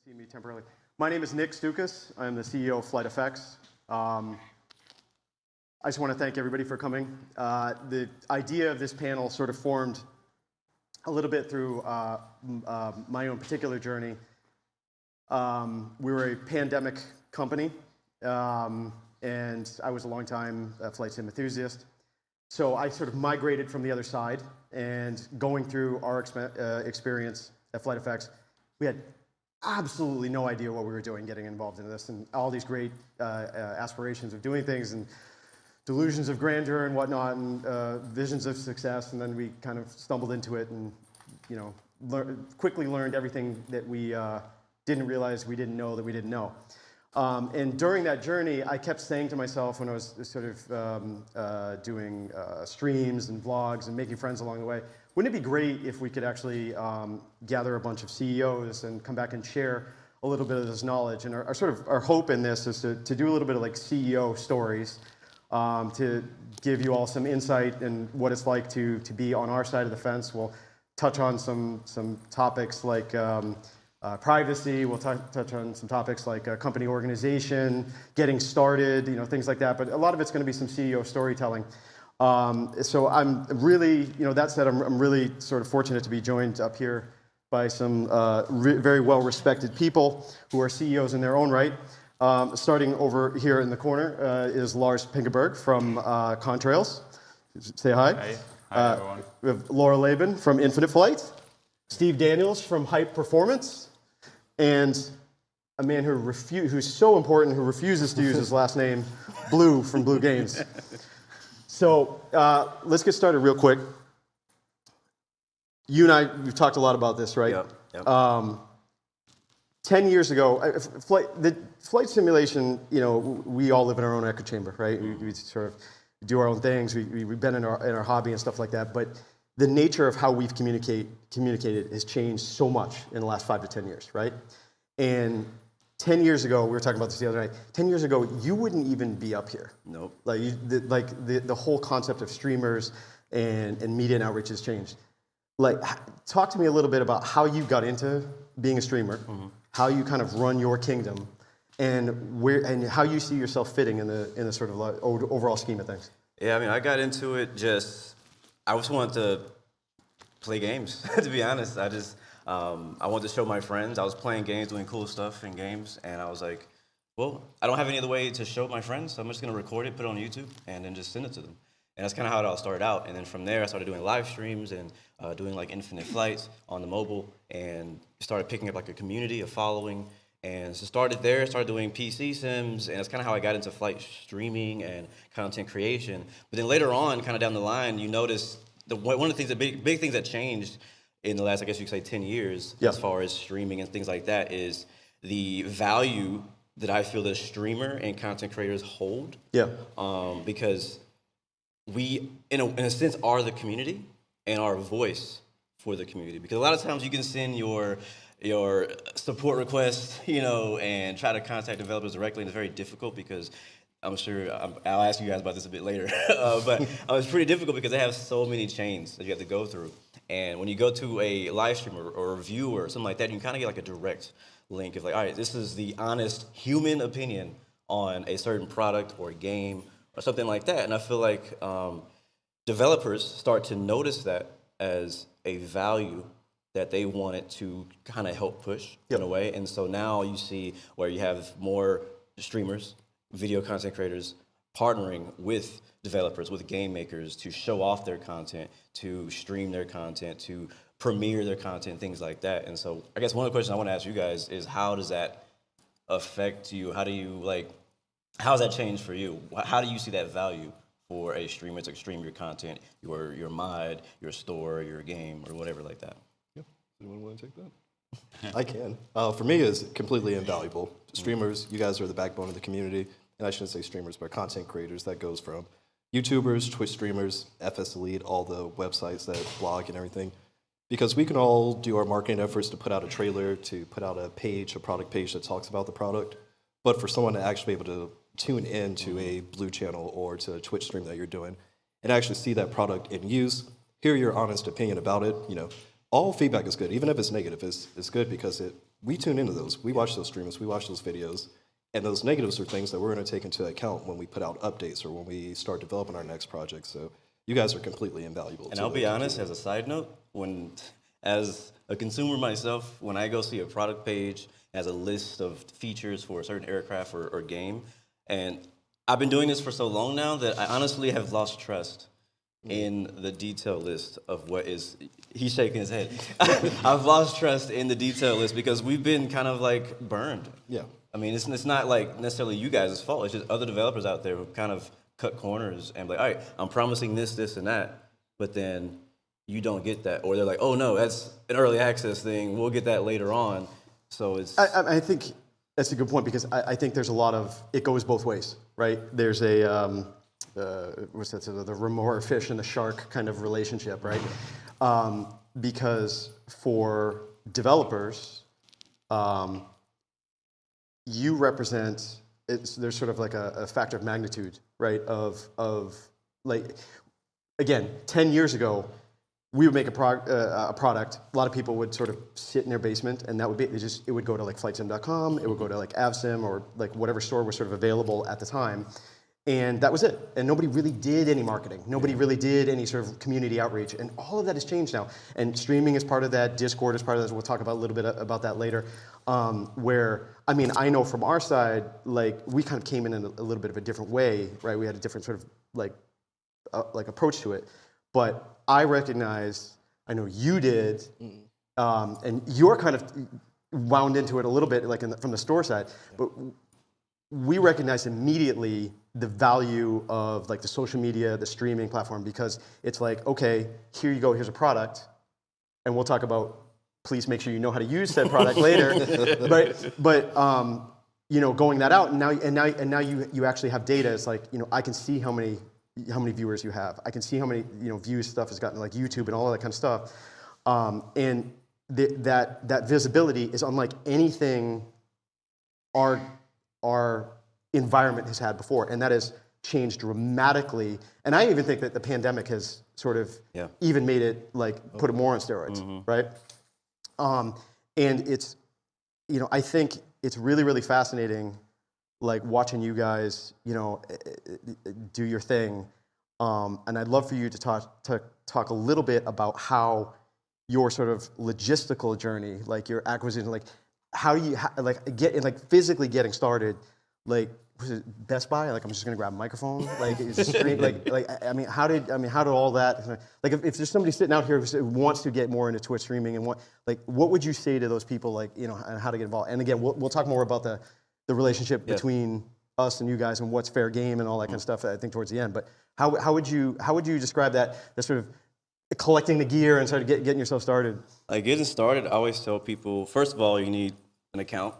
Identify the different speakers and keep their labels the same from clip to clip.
Speaker 1: see me temporarily. My name is Nick Sdoucos. I'm the CEO of Flight FX. I just want to thank everybody for coming. The idea of this panel sort of formed a little bit through my own particular journey. We were a pandemic company, and I was a long-time flight sim enthusiast. So I sort of migrated from the other side, and going through our experience at Flight FX, we had absolutely no idea what we were doing getting involved in this, and all these great aspirations of doing things and delusions of grandeur and whatnot, and visions of success, and then we kind of stumbled into it and, you know, quickly learned everything that we didn't realize we didn't know that we didn't know. And during that journey, I kept saying to myself when I was sort of doing streams and vlogs and making friends along the way, wouldn't it be great if we could actually gather a bunch of CEOs and come back and share a little bit of this knowledge? And our hope in this is to do a little bit of like CEO stories, to give you all some insight in what it's like to be on our side of the fence. We'll touch on some topics like privacy. We'll touch on some topics like company organization, getting started, you know, things like that. But a lot of it's going to be some CEO storytelling. So I'm really, you know, that said, I'm really sort of fortunate to be joined up here by some very well-respected people who are CEOs in their own right. Starting over here in the corner is Lars Pinkenburg from Contrails. Say hi.
Speaker 2: Hi, everyone.
Speaker 1: We have Laura Laban from Infinite Flight, Steve Daniels from Hype Performance, and a man who's so important, who refuses to use his last name, Blue from Blue Games. So let's get started real quick. You and I, we've talked a lot about this, right?
Speaker 2: Yep.
Speaker 1: 10 years ago, the flight simulation, you know, we all live in our own echo chamber, right? We sort of do our own things. We've been in our hobby and stuff like that. But the nature of how we've communicated has changed so much in the last 5 to 10 years, right? And 10 years ago, we were talking about this the other night. 10 years ago, you wouldn't even be up here.
Speaker 2: Nope.
Speaker 1: Like the whole concept of streamers and media and outreach has changed. Like, talk to me a little bit about how you got into being a streamer, how you kind of run your kingdom, and how you see yourself fitting in the sort of overall scheme of things.
Speaker 2: Yeah, I mean, I got into it I just wanted to play games, to be honest. I wanted to show my friends. I was playing games, doing cool stuff in games, and I was like, well, I don't have any other way to show my friends, so I'm just going to record it, put it on YouTube, and then just send it to them. And that's kind of how it all started out. And then from there, I started doing live streams and doing like infinite flights on the mobile, and started picking up like a community, a following. And so started doing PC sims, and that's kind of how I got into flight streaming and content creation. But then later on, kind of down the line, you notice one of the things, the big things that changed in the last, I guess you could say, 10 years, as far as streaming and things like that, is the value that I feel that a streamer and content creators hold.
Speaker 1: Yeah.
Speaker 2: Because we, in a sense, are the community and our voice for the community. Because a lot of times you can send your support request, you know, and try to contact developers directly, and it's very difficult because I'm sure I'll ask you guys about this a bit later, but it's pretty difficult because they have so many chains that you have to go through. And when you go to a live stream or a review or something like that, you can kind of get like a direct link of like, all right, this is the honest human opinion on a certain product or game or something like that. And I feel like developers start to notice that as a value that they wanted to kind of help push in a way. And so now you see where you have more streamers, video content creators partnering with developers, with game makers to show off their content, to stream their content, to premiere their content, things like that. And so I guess one of the questions I want to ask you guys is, how does that affect you? How has that changed for you? How do you see that value for a streamer to stream your content, your mod, your store, your game, or whatever like that?
Speaker 3: Yeah. Anyone want to take that? I can. For me, it's completely invaluable. Streamers, you guys are the backbone of the community. And I shouldn't say streamers, but content creators. That goes from YouTubers, Twitch streamers, FS Elite, all the websites that blog and everything. Because we can all do our marketing efforts to put out a trailer, to put out a product page that talks about the product. But for someone to actually be able to tune in to a Blue channel or to a Twitch stream that you're doing and actually see that product in use, hear your honest opinion about it, you know, all feedback is good. Even if it's negative, it's good because it we tune into those. We watch those streams. We watch those videos. And those negatives are things that we're going to take into account when we put out updates or when we start developing our next project. So you guys are completely invaluable.
Speaker 2: And I'll be honest, as a side note, as a consumer myself, when I go see a product page as a list of features for a certain aircraft or game, and I've been doing this for so long now that I honestly have lost trust in the detail list of what is. He's shaking his head. I've lost trust in the detail list because we've been kind of like burned.
Speaker 3: Yeah.
Speaker 2: I mean, it's not like necessarily you guys' fault. It's just other developers out there who kind of cut corners and be like, all right, I'm promising this, and that, but then you don't get that. Or they're like, oh, no, that's an early access thing. We'll get that later on. So it's...
Speaker 1: I think that's a good point because I think there's a lot of, it goes both ways, right? There's a, what's that, the remora fish and the shark kind of relationship, right? Because for developers, you represent, there's sort of like a factor of magnitude, right? Of like, again, 10 years ago, we would make a product. A lot of people would sort of sit in their basement, and that would be it would go to like flightsim.com, it would go to like avsim or like whatever store was sort of available at the time, and that was it. And nobody really did any marketing. Nobody really did any sort of community outreach, and all of that has changed now. And streaming is part of that. Discord is part of that. We'll talk about a little bit about that later. Where I mean, I know from our side, like we kind of came in a little bit of a different way, right? We had a different sort of like approach to it. But I recognize, I know you did, and you're kind of wound into it a little bit, like from the store side. But we recognized immediately the value of like the social media, the streaming platform, because it's like, okay, here you go, here's a product, and we'll talk about. Please make sure you know how to use said product later. But you know, going that out, and now you actually have data. It's like, you know, I can see how many viewers you have. I can see how many, you know, views stuff has gotten, like YouTube and all that kind of stuff. And that visibility is unlike anything our environment has had before, and that has changed dramatically. And I even think that the pandemic has sort of even made it like put it more on steroids, right? And it's, you know, I think it's really, really fascinating, like watching you guys, you know, do your thing. And I'd love for you to talk a little bit about how your sort of logistical journey, like your acquisition, like how do you physically getting started, like was it Best Buy? Like I'm just gonna grab a microphone, like it's just stream, like I mean how did all that, like if there's somebody sitting out here who wants to get more into Twitch streaming and what would you say to those people, like, you know, and how to get involved? And again, we'll talk more about the relationship between us and you guys and what's fair game and all that kind of stuff, I think, towards the end. But how would you describe that, the sort of collecting the gear and sort of getting yourself started?
Speaker 2: Like getting started, I always tell people, first of all, you need an account,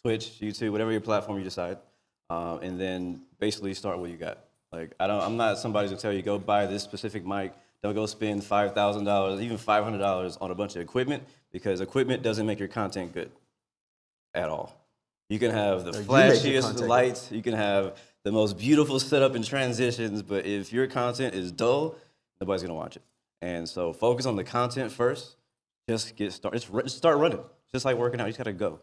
Speaker 2: Twitch, YouTube, whatever your platform you decide, and then basically start what you got. Like I'm not somebody to tell you go buy this specific mic. Don't go spend $5,000, even $500 on a bunch of equipment, because equipment doesn't make your content good at all. You can have the flashiest lights, you can have the most beautiful setup and transitions, but if your content is dull, nobody's gonna watch it. And so focus on the content first. Just get started. Just start running. Just like working out, you just gotta go.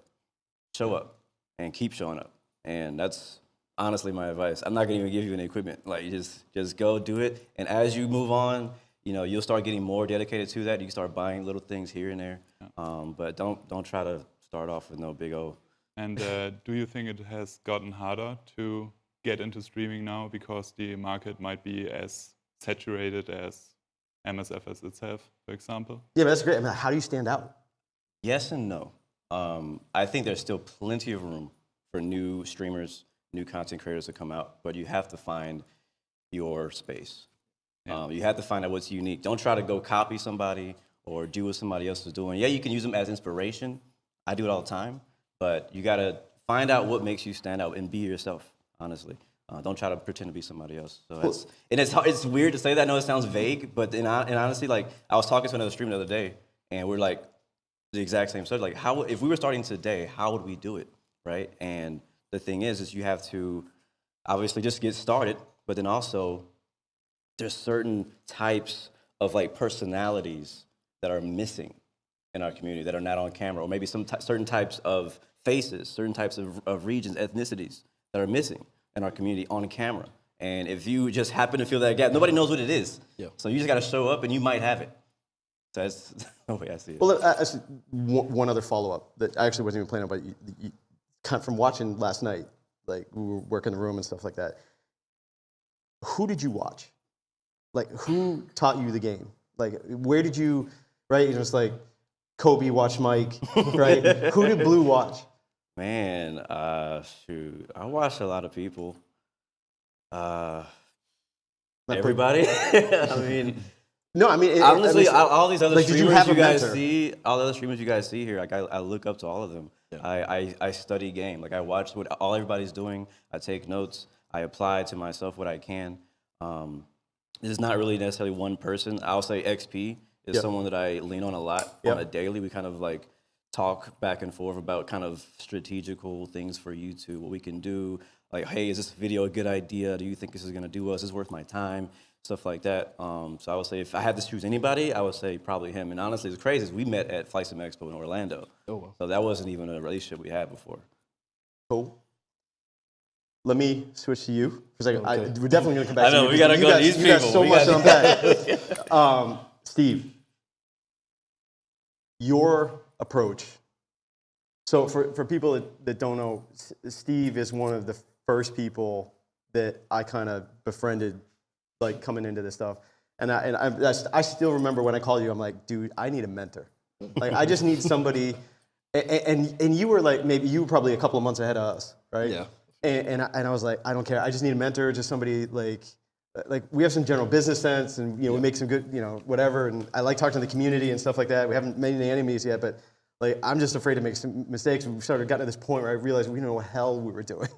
Speaker 2: Show up and keep showing up. And that's honestly my advice. I'm not gonna even give you any equipment. Like just go do it. And as you move on, you know, you'll start getting more dedicated to that. You can start buying little things here and there. But don't try to start off with no big O.
Speaker 4: And do you think it has gotten harder to get into streaming now because the market might be as saturated as MSFS itself, for example?
Speaker 1: Yeah, but that's great. I mean, how do you stand out?
Speaker 2: Yes and no. I think there's still plenty of room for new streamers, new content creators to come out, but you have to find your space. Yeah. You have to find out what's unique. Don't try to go copy somebody or do what somebody else is doing. Yeah, you can use them as inspiration. I do it all the time, but you gotta find out what makes you stand out and be yourself, honestly. Don't try to pretend to be somebody else. So it's weird to say that. I know it sounds vague, but and honestly, like I was talking to another streamer the other day, and we're like the exact same subject. Like, how if we were starting today, how would we do it, right? And the thing is you have to obviously just get started, but then also there's certain types of like personalities that are missing in our community that are not on camera, or maybe certain types of faces, certain types of regions, ethnicities that are missing in our community on camera. And if you just happen to feel that gap, nobody knows what it is.
Speaker 3: Yeah.
Speaker 2: So you just got to show up, and you might have it. So that's the way I see it.
Speaker 1: Well, one other follow-up that I actually wasn't even planning on, but you kind of from watching last night, like we were working the room and stuff like that. Who did you watch? Like, who taught you the game? Like, where did you, right? You know, it's like Kobe watched Mike, right? Who did Blue watch?
Speaker 2: Man, shoot, I watched a lot of people. Everybody. I mean,
Speaker 1: no, I mean,
Speaker 2: honestly, all these other
Speaker 1: like, did you
Speaker 2: streamers
Speaker 1: have
Speaker 2: you
Speaker 1: a
Speaker 2: guys
Speaker 1: mentor?
Speaker 2: see, all the other streamers you guys see here, like I look up to all of them.
Speaker 3: Yeah.
Speaker 2: I study game. Like I watch what all everybody's doing. I take notes. I apply to myself what I can. It's not really necessarily one person. I'll say XP is someone that I lean on a lot on a daily. We kind of like talk back and forth about kind of strategical things for YouTube, what we can do. Like, hey, is this video a good idea? Do you think this is going to do us? Is it worth my time? Stuff like that. So I would say if I had to choose anybody, I would say probably him. And honestly, it's crazy is we met at Flight Sim Expo in Orlando.
Speaker 3: Oh, wow.
Speaker 2: So that wasn't even a relationship we had before.
Speaker 1: Cool. Let me switch to you because
Speaker 3: Okay.
Speaker 1: we're definitely going to come back.
Speaker 2: I know,
Speaker 1: to you
Speaker 2: we gotta
Speaker 1: because
Speaker 2: go to these
Speaker 1: you got
Speaker 2: people.
Speaker 1: so
Speaker 2: We
Speaker 1: much
Speaker 2: gotta-
Speaker 1: to unpack. Steve, your approach. So for people that don't know, Steve is one of the first people that I kind of befriended, like coming into this stuff. And I still remember when I called you, I'm like, dude, I need a mentor. Like, I just need somebody. And you were like, maybe you were probably a couple of months ahead of us, right?
Speaker 3: Yeah.
Speaker 1: And I was like, I don't care. I just need a mentor, just somebody like we have some general business sense, and we make some good, whatever. And I like talking to the community and stuff like that. We haven't made any enemies yet, but like I'm just afraid to make some mistakes. We started getting to this point where I realized we didn't know what hell we were doing,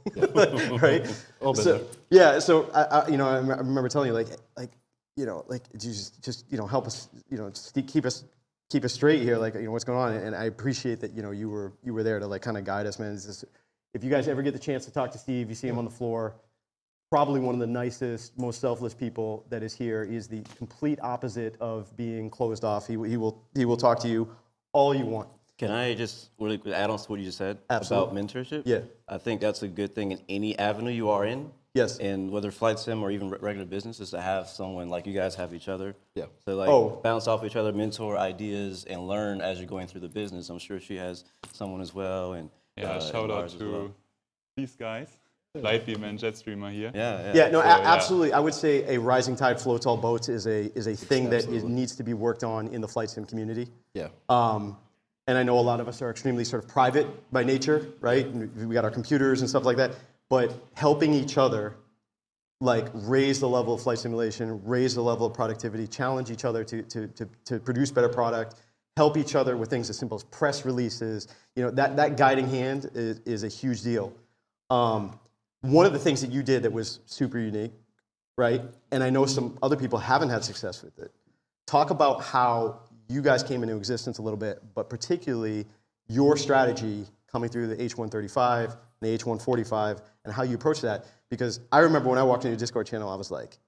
Speaker 1: right? So I remember telling you just help us, keep us straight here, like what's going on. And I appreciate that you were there to like kind of guide us, man. If you guys ever get the chance to talk to Steve, you see him on the floor, probably one of the nicest, most selfless people that is here. He is the complete opposite of being closed off. He will talk to you all you want.
Speaker 2: Can I just really quick add on to what you just said
Speaker 1: Absolutely.
Speaker 2: about mentorship?
Speaker 1: Yeah.
Speaker 2: I think that's a good thing in any avenue you are in.
Speaker 1: Yes.
Speaker 2: And whether flight sim or even regular business is to have someone like you guys have each other.
Speaker 3: Yeah.
Speaker 2: So like bounce off each other, mentor ideas, and learn as you're going through the business. I'm sure she has someone as well. And
Speaker 4: shout out
Speaker 2: Lars as
Speaker 4: to
Speaker 2: well.
Speaker 4: these guys. Lightbeam and jet streamer here.
Speaker 1: Yeah, no, absolutely. I would say a rising tide floats all boats is a thing that needs to be worked on in the flight sim community.
Speaker 3: Yeah.
Speaker 1: And I know a lot of us are extremely sort of private by nature, right? We got our computers and stuff like that. But helping each other, like raise the level of flight simulation, raise the level of productivity, challenge each other to produce better product, help each other with things as simple as press releases. That guiding hand is a huge deal. One of the things that you did that was super unique, right? And I know some other people haven't had success with it. Talk about how you guys came into existence a little bit, but particularly your strategy coming through the H135 and the H145 and how you approach that. Because I remember when I walked into your Discord channel, I was like,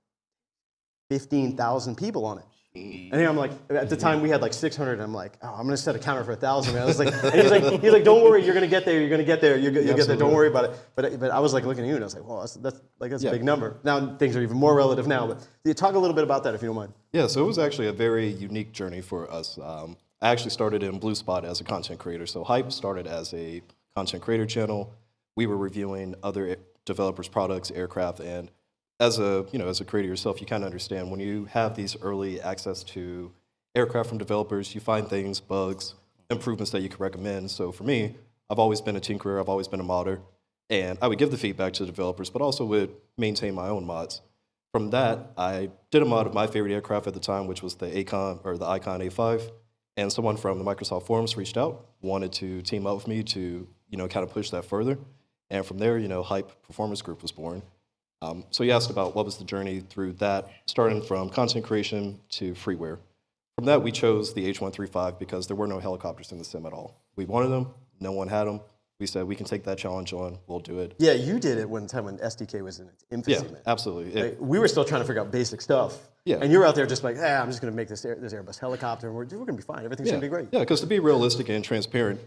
Speaker 1: 15,000 people on it. And then I'm like, at the time we had like 600, and I'm like, oh, I'm gonna set a counter for 1,000. Man. I was like, and he's like, don't worry, you're gonna get there, you'll get there, don't worry about it. But I was like looking at you, and I was like, well, that's a big number. Now things are even more relative now. But you talk a little bit about that if you don't mind.
Speaker 3: Yeah, so it was actually a very unique journey for us. I actually started in Blue Spot as a content creator. So Hype started as a content creator channel. We were reviewing other developers' products, aircraft, and as a creator yourself, you kind of understand when you have these early access to aircraft from developers, you find things, bugs, improvements that you can recommend. So for me, I've always been a tinkerer, I've always been a modder, and I would give the feedback to the developers, but also would maintain my own mods. From that, I did a mod of my favorite aircraft at the time, which was the Icon A5, and someone from the Microsoft forums reached out, wanted to team up with me to kind of push that further, and from there, Hype Performance Group was born. So you asked about what was the journey through that, starting from content creation to freeware. From that, we chose the H135 because there were no helicopters in the sim at all. We wanted them, no one had them, We said we can take that challenge on. We'll do it.
Speaker 1: Yeah, you did it one time when SDK was in its infancy,
Speaker 3: Yeah,
Speaker 1: man.
Speaker 3: absolutely.
Speaker 1: Right? We were still trying to figure out basic stuff.
Speaker 3: Yeah.
Speaker 1: And you were out there just like, I'm just going to make this Airbus helicopter, and we're going to be fine. Everything's going to be great.
Speaker 3: Yeah, because to be realistic and transparent,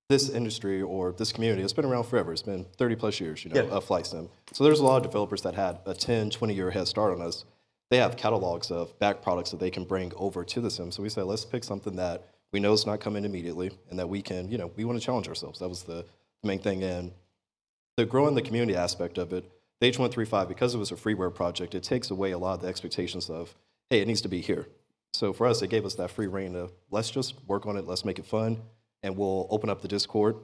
Speaker 3: this industry or this community has been around forever. It's been 30 plus years, of flight sim. So there's a lot of developers that had a 10, 20-year head start on us. They have catalogs of back products that they can bring over to the sim. So we said, let's pick something that we know is not coming immediately and that we can, we want to challenge ourselves. That was the main thing. And the growing the community aspect of it, the H135, because it was a freeware project, it takes away a lot of the expectations of, hey, it needs to be here. So for us, it gave us that free reign of, let's just work on it, let's make it fun, and we'll open up the Discord,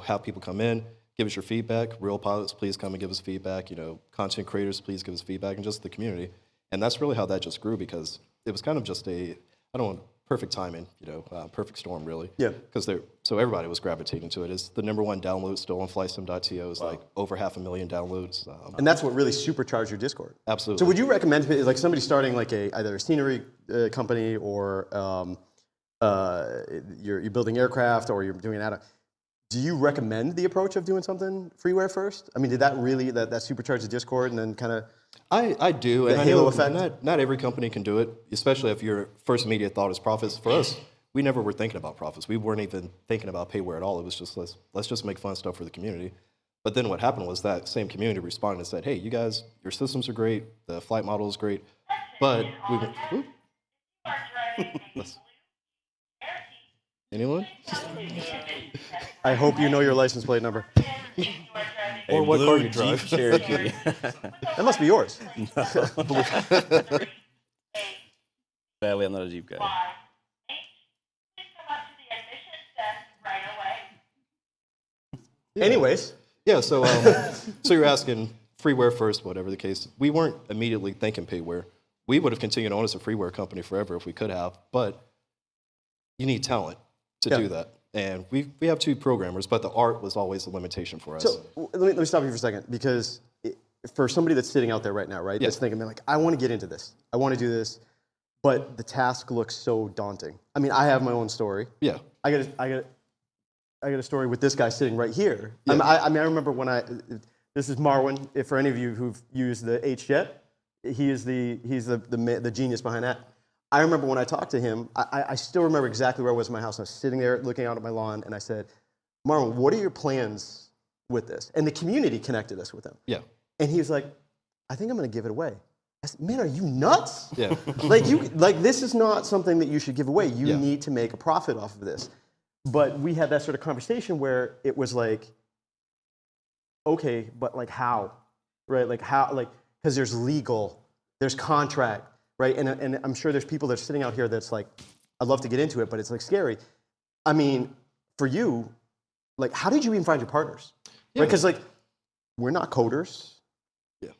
Speaker 3: have people come in, give us your feedback. Real pilots, please come and give us feedback. Content creators, please give us feedback, and just the community. And that's really how that just grew, because it was kind of just perfect timing, perfect storm, really.
Speaker 1: Yeah.
Speaker 3: So everybody was gravitating to it. It's the #1 download still on flightsim.to. It's like over 500,000 downloads.
Speaker 1: And that's what really supercharged your Discord.
Speaker 3: Absolutely.
Speaker 1: So would you recommend, like somebody starting like either a scenery company or you're building aircraft or you're doing an add-on, do you recommend the approach of doing something freeware first? I mean, did that really, that supercharge the Discord and then kind of...
Speaker 3: I do, and I
Speaker 1: halo
Speaker 3: know
Speaker 1: effect?
Speaker 3: not every company can do it, especially if your first immediate thought is profits. For us, we never were thinking about profits. We weren't even thinking about payware at all. It was just, let's just make fun stuff for the community. But then what happened was that same community responded and said, hey, you guys, your systems are great, the flight model is great, but we went, anyone?
Speaker 1: I hope you know your license plate number.
Speaker 3: Or what car you drive.
Speaker 2: Jeep Cherokee.
Speaker 1: That must be yours.
Speaker 2: Sadly, I'm not a Jeep guy.
Speaker 1: Anyways.
Speaker 3: Yeah, so you're asking freeware first, whatever the case. We weren't immediately thinking payware. We would have continued on as a freeware company forever if we could have, but you need talent to do that. And we have 2 programmers, but the art was always a limitation for us.
Speaker 1: So let me stop you for a second, because for somebody that's sitting out there right now, right, that's thinking, man, like, I want to get into this. I want to do this, but the task looks so daunting. I mean, I have my own story.
Speaker 3: Yeah.
Speaker 1: I got a story with this guy sitting right here.
Speaker 3: Yeah.
Speaker 1: I remember when this is Marwin. If for any of you who've used the H-Jet, he's the genius behind that. I remember when I talked to him, I still remember exactly where I was in my house. I was sitting there looking out at my lawn, and I said, Marwin, what are your plans with this? And the community connected us with him.
Speaker 3: Yeah.
Speaker 1: And he was like, I think I'm going to give it away. I said, man, are you nuts?
Speaker 3: Yeah.
Speaker 1: This is not something that you should give away. You
Speaker 3: Yeah.
Speaker 1: need to make a profit off of this. But we had that sort of conversation where it was like, okay, but like how, right? Like how, like, because there's legal, there's contract, right? And I'm sure there's people that are sitting out here that's like, I'd love to get into it, but it's like scary. I mean, for you, like, how did you even find your partners?
Speaker 3: Yeah.
Speaker 1: Right? Because like, we're not coders,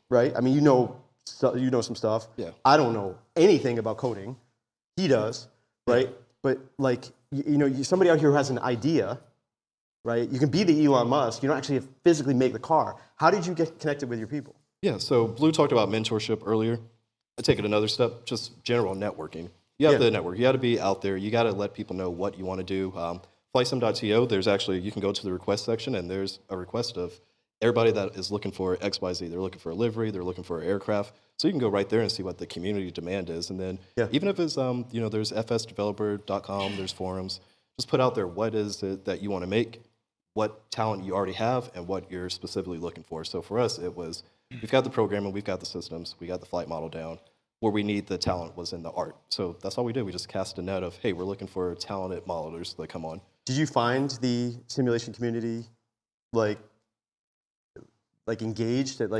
Speaker 1: right? I mean, you know some stuff.
Speaker 3: Yeah.
Speaker 1: I don't know anything about coding. He does, right? But like, somebody out here who has an idea, right? You can be the Elon Musk. You don't actually physically make the car. How did you get connected with your people?
Speaker 3: Yeah, so Blue talked about mentorship earlier. I take it another step, just general networking. You have to network. You got to be out there. You got to let people know what you want to do. Flightsim.to, there's actually, you can go to the request section, and there's a request of everybody that is looking for XYZ. They're looking for a livery. They're looking for an aircraft. So you can go right there and see what the community demand is. And then even if it's, there's fsdeveloper.com, there's forums. Just put out there what is it that you want to make, what talent you already have, and what you're specifically looking for. So for us, it was, we've got the programming, we've got the systems, we got the flight model down. Where we need the talent was in the art. So that's all we did. We just cast a net of, hey, we're looking for talented modelers that come on.
Speaker 1: Did you find the simulation community like engaged? Or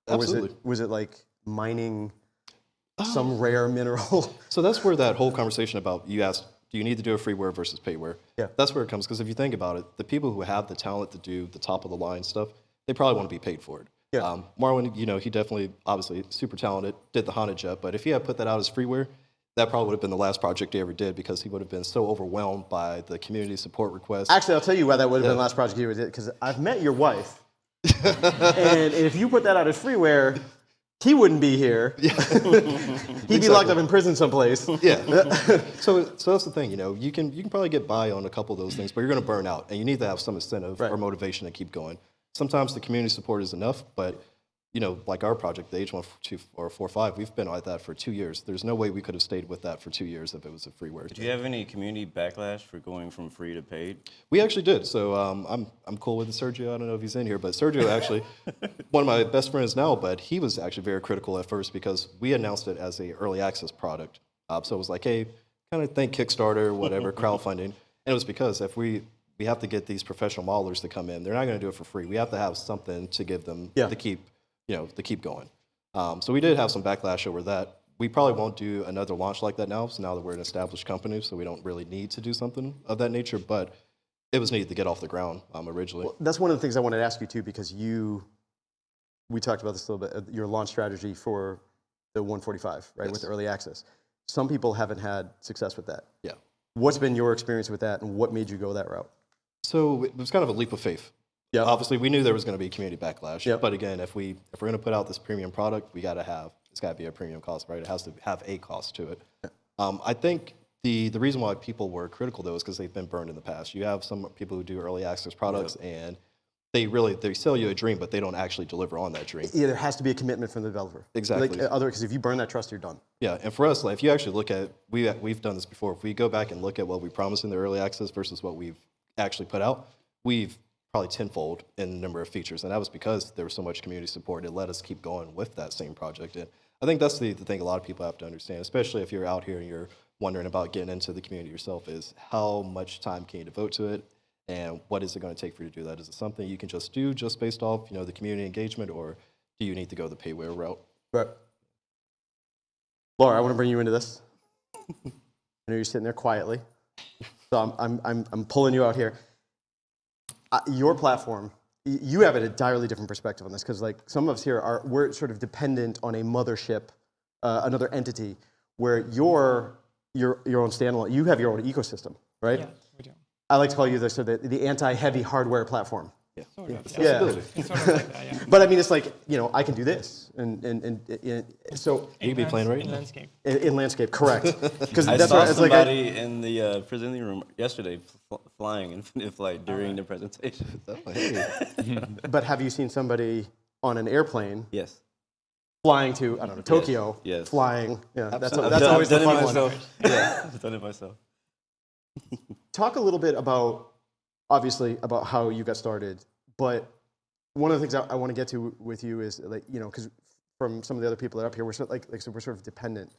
Speaker 3: Absolutely.
Speaker 1: Was it like mining some rare mineral?
Speaker 3: So that's where that whole conversation about, you asked, do you need to do a freeware versus payware?
Speaker 1: Yeah.
Speaker 3: That's where it comes, because if you think about it, the people who have the talent to do the top of the line stuff, they probably want to be paid for it.
Speaker 1: Yeah.
Speaker 3: Marwin, he definitely, obviously, super talented, did the Honda Jet, but if he had put that out as freeware, that probably would have been the last project he ever did, because he would have been so overwhelmed by the community support requests.
Speaker 1: Actually, I'll tell you why that would have been the last project you ever did, because I've met your wife. And if you put that out as freeware, he wouldn't be here. He'd be locked up in prison someplace.
Speaker 3: Yeah. So that's the thing, you can probably get by on a couple of those things, but you're going to burn out, and you need to have some incentive or motivation to keep going. Sometimes the community support is enough, but like our project, the H1445, we've been at that for 2 years. There's no way we could have stayed with that for 2 years if it was a freeware.
Speaker 2: Did you have any community backlash for going from free to paid?
Speaker 3: We actually did. So I'm cool with Sergio. I don't know if he's in here, but Sergio actually, one of my best friends now, but he was actually very critical at first because we announced it as a early access product. So it was like, hey, kind of think Kickstarter, whatever, crowdfunding. And it was because if we have to get these professional modelers to come in, they're not going to do it for free. We have to have something to give them to keep going. So we did have some backlash over that. We probably won't do another launch like that now, so now that we're an established company, so we don't really need to do something of that nature, but it was needed to get off the ground originally.
Speaker 1: Well, that's one of the things I wanted to ask you too, because we talked about this a little bit, your launch strategy for the 145, right, with early access. Some people haven't had success with that.
Speaker 3: Yeah.
Speaker 1: What's been your experience with that, and what made you go that route?
Speaker 3: So it was kind of a leap of faith.
Speaker 1: Yeah.
Speaker 3: Obviously, we knew there was going to be community backlash.
Speaker 1: Yep.
Speaker 3: But again, if we're going to put out this premium product, it's got to be a premium cost, right? It has to have a cost to it. I think the reason why people were critical though is because they've been burned in the past. You have some people who do early access products, and they sell you a dream, but they don't actually deliver on that dream.
Speaker 1: Yeah, there has to be a commitment from the developer.
Speaker 3: Exactly.
Speaker 1: Because if you burn that trust, you're done.
Speaker 3: Yeah, and for us, like, if you actually look at, we've done this before. If we go back and look at what we promised in the early access versus what we've actually put out, we've probably tenfold in the number of features, and that was because there was so much community support. It let us keep going with that same project, and I think that's the thing a lot of people have to understand, especially if you're out here and you're wondering about getting into the community yourself, is how much time can you devote to it, and what is it going to take for you to do that? Is it something you can just do just based off the community engagement, or do you need to go the payware route?
Speaker 1: Right. Laura, I want to bring you into this. I know you're sitting there quietly, so I'm pulling you out here. Your platform, you have an entirely different perspective on this, because like some of us here we're sort of dependent on a mothership, another entity, where you're your own standalone. You have your own ecosystem, right?
Speaker 5: Yeah, we do.
Speaker 1: I like to call you the anti-heavy hardware platform.
Speaker 3: Yeah.
Speaker 5: Sort of,
Speaker 1: Yeah.
Speaker 5: It's sort of like that, yeah.
Speaker 1: But I mean, it's like I can do this, and so
Speaker 3: You be playing right
Speaker 5: in
Speaker 3: now.
Speaker 5: landscape.
Speaker 1: in landscape, correct? Because
Speaker 2: I
Speaker 1: that's
Speaker 2: saw
Speaker 1: right. It's like
Speaker 2: somebody in the presenting room yesterday flying Infinite Flight during the presentation.
Speaker 1: but have you seen somebody on an airplane
Speaker 2: Yes.
Speaker 1: flying to Tokyo?
Speaker 2: Yes.
Speaker 1: Flying. Yeah, that's
Speaker 2: I've
Speaker 1: always the
Speaker 2: done it
Speaker 1: fun one.
Speaker 2: myself. Yeah, I've done it myself.
Speaker 1: Talk a little bit about how you got started, but one of the things I want to get to with you is because from some of the other people that are up here, we're sort of we're sort of dependent,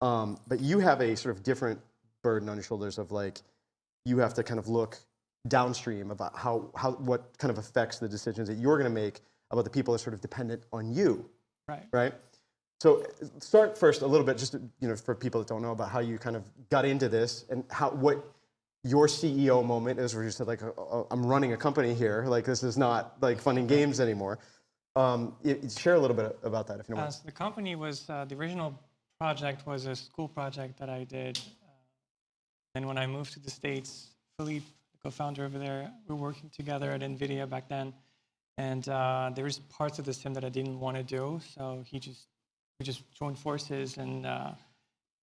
Speaker 1: but you have a sort of different burden on your shoulders of you have to kind of look downstream about what kind of affects the decisions that you're going to make about the people that are sort of dependent on you, right? So start first a little bit, just for people that don't know, about how you kind of got into this and what your CEO moment is, where you said I'm running a company here, this is not fun and games anymore. Share a little bit about that if you don't mind.
Speaker 5: So the company was, the original project was a school project that I did. And when I moved to the States, Philippe, the co-founder over there, we were working together at NVIDIA back then. And there was parts of the sim that I didn't want to do, so we just joined forces. And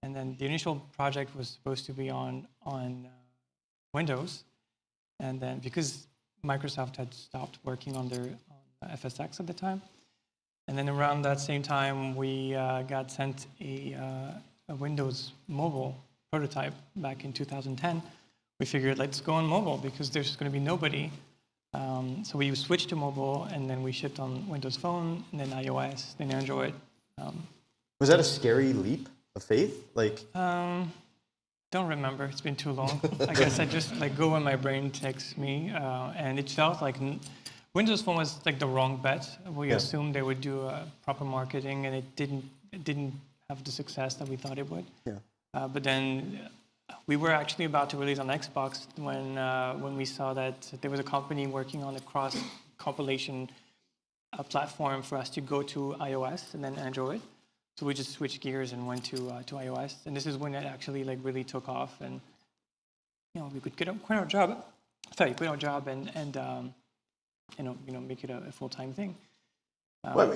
Speaker 5: then the initial project was supposed to be on Windows, and then because Microsoft had stopped working on their FSX at the time, and then around that same time we got sent a Windows mobile prototype back in 2010. We figured let's go on mobile because there's going to be nobody. So we switched to mobile, and then we shipped on Windows Phone, and then iOS, then Android.
Speaker 1: Was that a scary leap of faith?
Speaker 5: Don't remember. It's been too long. I guess I just go when my brain takes me, and it felt like Windows Phone was the wrong bet. We assumed they would do proper marketing, and it didn't have the success that we thought it would.
Speaker 1: Yeah.
Speaker 5: But then we were actually about to release on Xbox when we saw that there was a company working on a cross compilation platform for us to go to iOS and then Android. So we just switched gears and went to iOS, and this is when it actually really took off, and we could quit our job. Quit our job and make it a full-time thing.
Speaker 1: Well,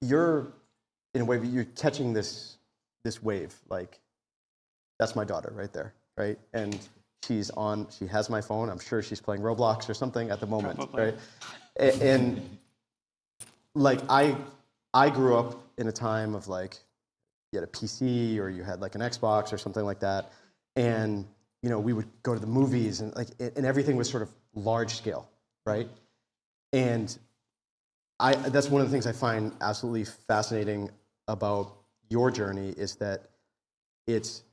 Speaker 1: you're in a way you're catching this wave. Like, that's my daughter right there, right? And she has my phone. I'm sure she's playing Roblox or something at the moment,
Speaker 5: Probably.
Speaker 1: right? And like I grew up in a time of like, you had a PC or you had like an Xbox or something like that, and we would go to the movies and everything was sort of large scale, right? And that's one of the things I find absolutely fascinating about your journey is that it's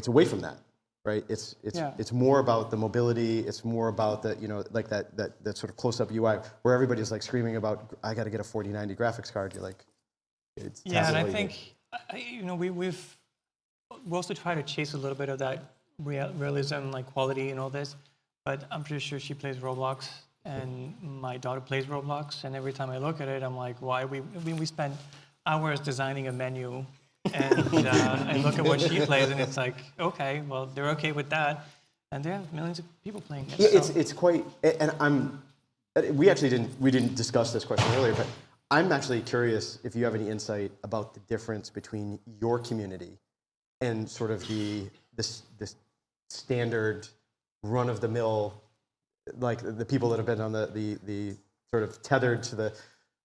Speaker 1: away from that, right? It's more about the mobility. It's more about the like that sort of close-up UI where everybody's like screaming about I got to get a 4090 graphics card. You're like, it's
Speaker 5: Yeah, and I
Speaker 1: tacitly-
Speaker 5: think we also try to chase a little bit of that realism, like quality and all this. But I'm pretty sure she plays Roblox, and my daughter plays Roblox, and every time I look at it, I'm like, why we spend hours designing a menu, and I look at what she plays, and it's like, okay, well, they're okay with that, and there are millions of people playing it.
Speaker 1: Yeah,
Speaker 5: so-
Speaker 1: it's quite, and we didn't discuss this question earlier, but I'm actually curious if you have any insight about the difference between your community and sort of this standard run-of-the-mill, like the people that have been on the sort of tethered to the,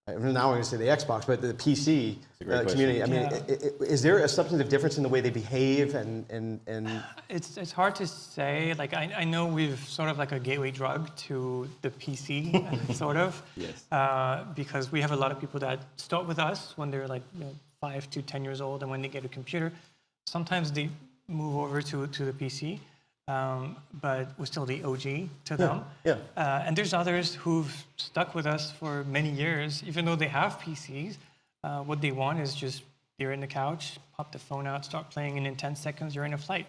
Speaker 1: now I'm going to say the Xbox, but the PC community. I mean, is there a substantive difference in the way they behave and
Speaker 5: It's hard to say. Like I know we've sort of like a gateway drug to the PC, sort of.
Speaker 2: Yes.
Speaker 5: Because we have a lot of people that start with us when they're like 5 to 10 years old, and when they get a computer, sometimes they move over to the PC, but we're still the OG to them.
Speaker 1: yeah.
Speaker 5: And there's others who've stuck with us for many years, even though they have PCs. What they want is just you're in the couch, pop the phone out, start playing, and in 10 seconds you're in a flight.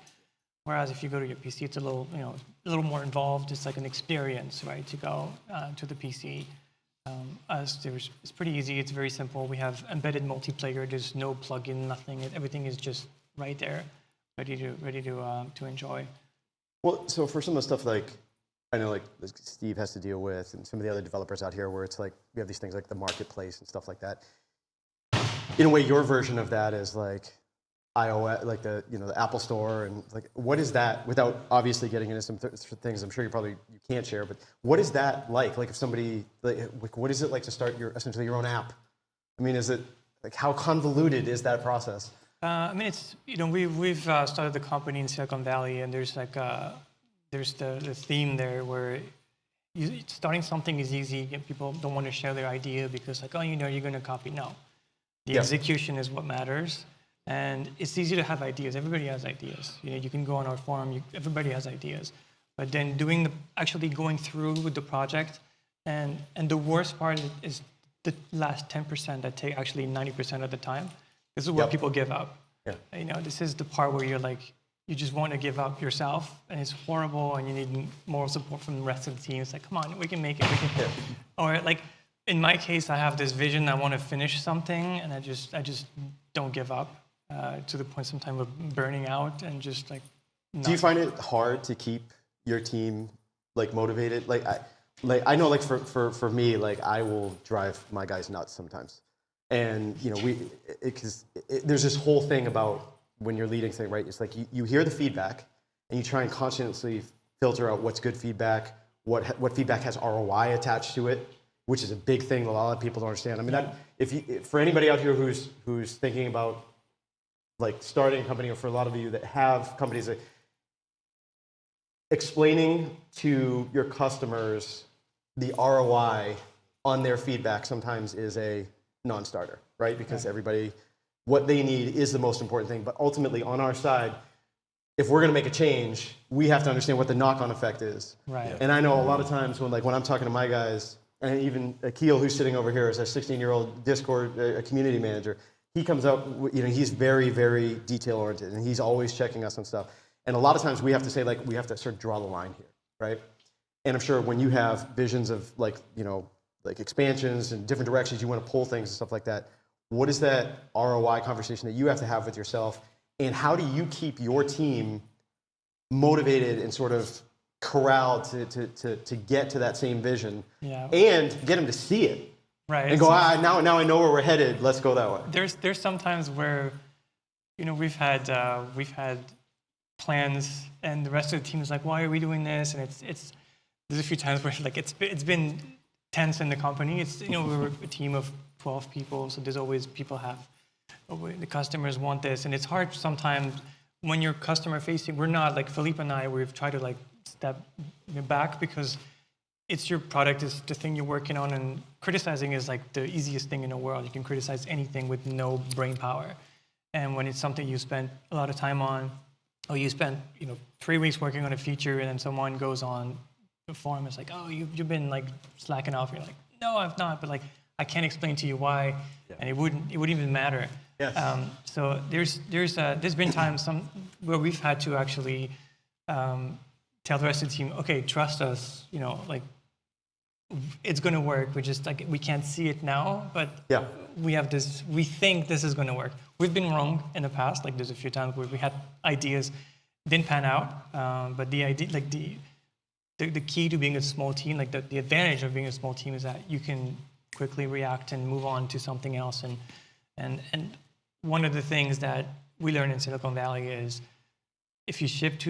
Speaker 5: Whereas if you go to your PC, it's a little more involved. It's like an experience, right? To go to the PC. It's pretty easy. It's very simple. We have embedded multiplayer. There's no plugin, nothing. Everything is just right there, ready to enjoy.
Speaker 1: Well, so for some of the stuff like, I know like Steve has to deal with and some of the other developers out here where it's like, we have these things like the marketplace and stuff like that. In a way, your version of that is like iOS, like the Apple Store, and like, what is that, without obviously getting into some things I'm sure you can't share, but what is that like? Like if somebody, like what is it like to start essentially your own app? I mean, is it, like how convoluted is that process?
Speaker 5: I mean, it's we've started the company in Silicon Valley, and there's like there's the theme there where starting something is easy. People don't want to share their idea because like, you're going to copy. No, the execution is what matters, and it's easy to have ideas. Everybody has ideas. You can go on our forum. Everybody has ideas, but then actually going through with the project, and the worst part is the last 10% that take actually 90% of the time. This is where people give up. Yeah. This is the part where you're like, you just want to give up yourself, and it's horrible, and you need more support from the rest of the team. It's like, come on, we can make it. Or like, in my case, I have this vision. I want to finish something, and I just don't give up to the point sometimes of burning out and just like.
Speaker 1: Do you find it hard to keep your team like motivated? Like I know like for me, like I will drive my guys nuts sometimes. And because there's this whole thing about when you're leading thing, right? It's like you hear the feedback, and you try and consciously filter out what's good feedback, what feedback has ROI attached to it, which is a big thing that a lot of people don't understand. I mean, for anybody out here who's thinking about like starting a company, or for a lot of you that have companies, like, explaining to your customers the ROI on their feedback sometimes is a non-starter, right? Because everybody, what they need is the most important thing. But ultimately, on our side, if we're going to make a change, we have to understand what the knock-on effect is.
Speaker 5: Right.
Speaker 1: And I know a lot of times when I'm talking to my guys, and even Akil, who's sitting over here, is a 16-year-old Discord community manager. He comes up, he's very, very detail-oriented, and he's always checking us on stuff. And a lot of times we have to say, like, we have to sort of draw the line here, right? And I'm sure when you have visions of like expansions and different directions, you want to pull things and stuff like that. What is that ROI conversation that you have to have with yourself? And how do you keep your team motivated and sort of corralled to get to that same vision and get them to see it?
Speaker 5: Right.
Speaker 1: and go, now I know where we're headed. Let's go that way.
Speaker 5: There's sometimes where, we've had plans, and the rest of the team is like, why are we doing this? And it's there's a few times where like it's been tense in the company. It's we're a team of 12 people, so there's always people the customers want this, and it's hard sometimes when you're customer facing. We're not like Philippe and I. We've tried to like step back because it's your product, it's the thing you're working on, and criticizing is like the easiest thing in the world. You can criticize anything with no brain power. And when it's something you spent a lot of time on, or you spent 3 weeks working on a feature, and then someone goes on the forum, it's like, oh, you've been like slacking off. You're like, no, I've not, but like I can't explain to you why, and it wouldn't even matter.
Speaker 1: Yes.
Speaker 5: So there's been times where we've had to actually tell the rest of the team, okay, trust us, like it's going to work. We just like we can't see it now, but we think this is going to work. We've been wrong in the past. Like there's a few times where we had ideas didn't pan out, but the idea, like the key to being a small team, like the advantage of being a small team is that you can quickly react and move on to something else. And one of the things that we learned in Silicon Valley is if you ship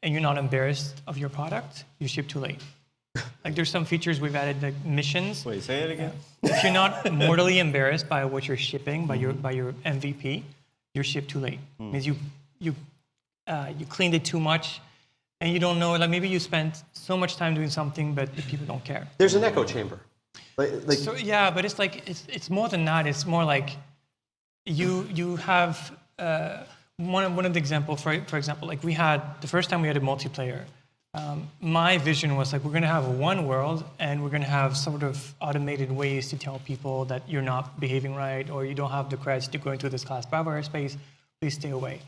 Speaker 5: and you're not embarrassed of your product, you ship too late. Like there's some features we've added, like missions.
Speaker 2: Wait, say it again.
Speaker 5: If you're not mortally embarrassed by what you're shipping, by your MVP, you're shipped too late. It means you cleaned it too much, and you don't know. Like maybe you spent so much time doing something, but the people don't care.
Speaker 1: There's an echo chamber.
Speaker 5: So yeah, but it's like it's more than that. It's more like you have one of the examples. For example, like the first time we had a multiplayer. My vision was like we're going to have one world, and we're going to have sort of automated ways to tell people that you're not behaving right, or you don't have the credits to go into this class Bravo airspace. Please stay away.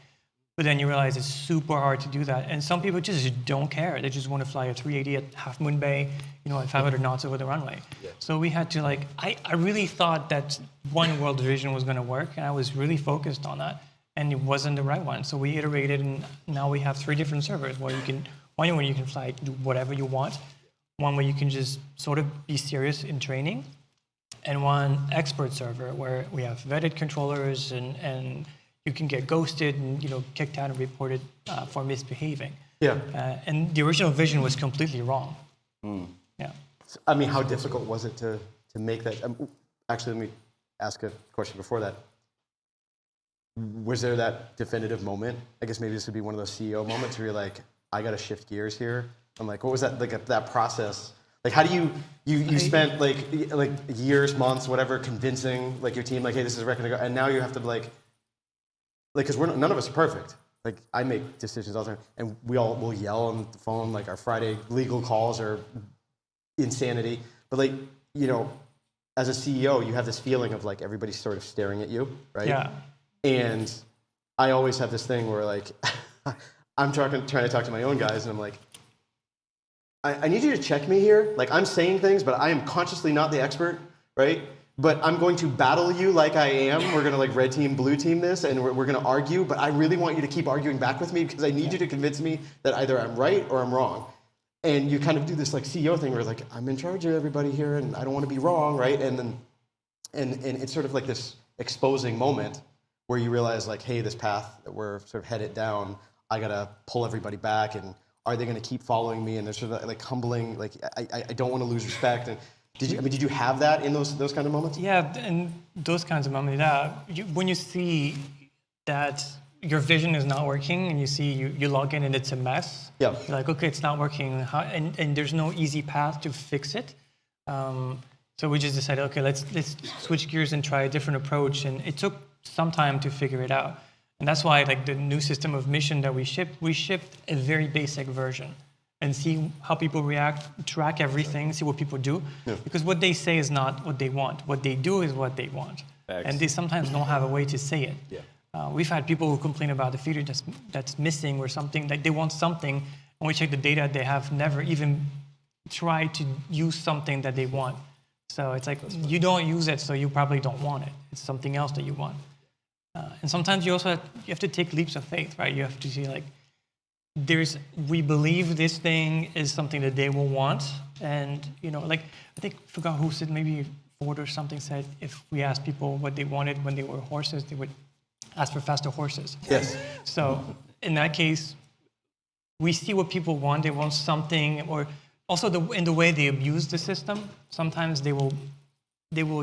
Speaker 5: But then you realize it's super hard to do that, and some people just don't care. They just want to fly a 380 at Half Moon Bay, at 500 knots over the runway. Yeah. So we had to I really thought that one world vision was going to work, and I was really focused on that, and it wasn't the right one. So we iterated, and now we have 3 different servers where you can. One where you can fly, do whatever you want. One where you can just sort of be serious in training. And one expert server where we have vetted controllers and you can get ghosted and kicked out and reported for misbehaving.
Speaker 1: Yeah.
Speaker 5: And the original vision was completely wrong. Yeah.
Speaker 1: I mean, how difficult was it to make that? Actually, let me ask a question before that. Was there that definitive moment? I guess maybe this would be one of those CEO moments where you're like, I got to shift gears here. I'm like, what was that like that process? Like, how do you spent like years, months, whatever, convincing like your team, like, hey, this is where I'm gonna go, and now you have to like, because none of us are perfect. Like, I make decisions all the time, and we all will yell on the phone. Like, our Friday legal calls are insanity. But like, as a CEO, you have this feeling of like everybody's sort of staring at you, right?
Speaker 5: Yeah.
Speaker 1: And I always have this thing where like. I'm trying to talk to my own guys, and I'm like, I need you to check me here. Like, I'm saying things, but I am consciously not the expert, right? But I'm going to battle you like I am. We're going to like red team, blue team this, and we're going to argue. But I really want you to keep arguing back with me because I need you to convince me that either I'm right or I'm wrong. And you kind of do this like CEO thing where like, I'm in charge of everybody here, and I don't want to be wrong, right? And then, and it's sort of like this exposing moment where you realize like, hey, this path that we're sort of headed down, I gotta pull everybody back, and are they gonna keep following me? And they're sort of like humbling, like I don't want to lose respect. And did you have that in those kind of moments?
Speaker 5: Yeah, and those kinds of moments. Yeah, when you see that your vision is not working, and you see you log in and it's a mess.
Speaker 1: Yeah.
Speaker 5: You're like, okay, it's not working, and there's no easy path to fix it. So we just decided, okay, let's switch gears and try a different approach, and it took some time to figure it out. And that's why, like the new system of mission that we shipped a very basic version, and see how people react, track everything, see what people do, because what they say is not what they want. What they do is what they want, and they sometimes don't have a way to say it. Yeah. We've had people who complain about the feature that's missing or something, like they want something, and we check the data, they have never even tried to use something that they want. So it's like you don't use it, so you probably don't want it. It's something else that you want. And sometimes you also have to take leaps of faith, right? You have to see like, we believe this thing is something that they will want, and like I think I forgot who said, maybe Ford or something said if we asked people what they wanted when they were horses, they would ask for faster horses.
Speaker 1: Yes.
Speaker 5: So in that case, we see what people want. They want something, or also in the way they abuse the system. Sometimes they will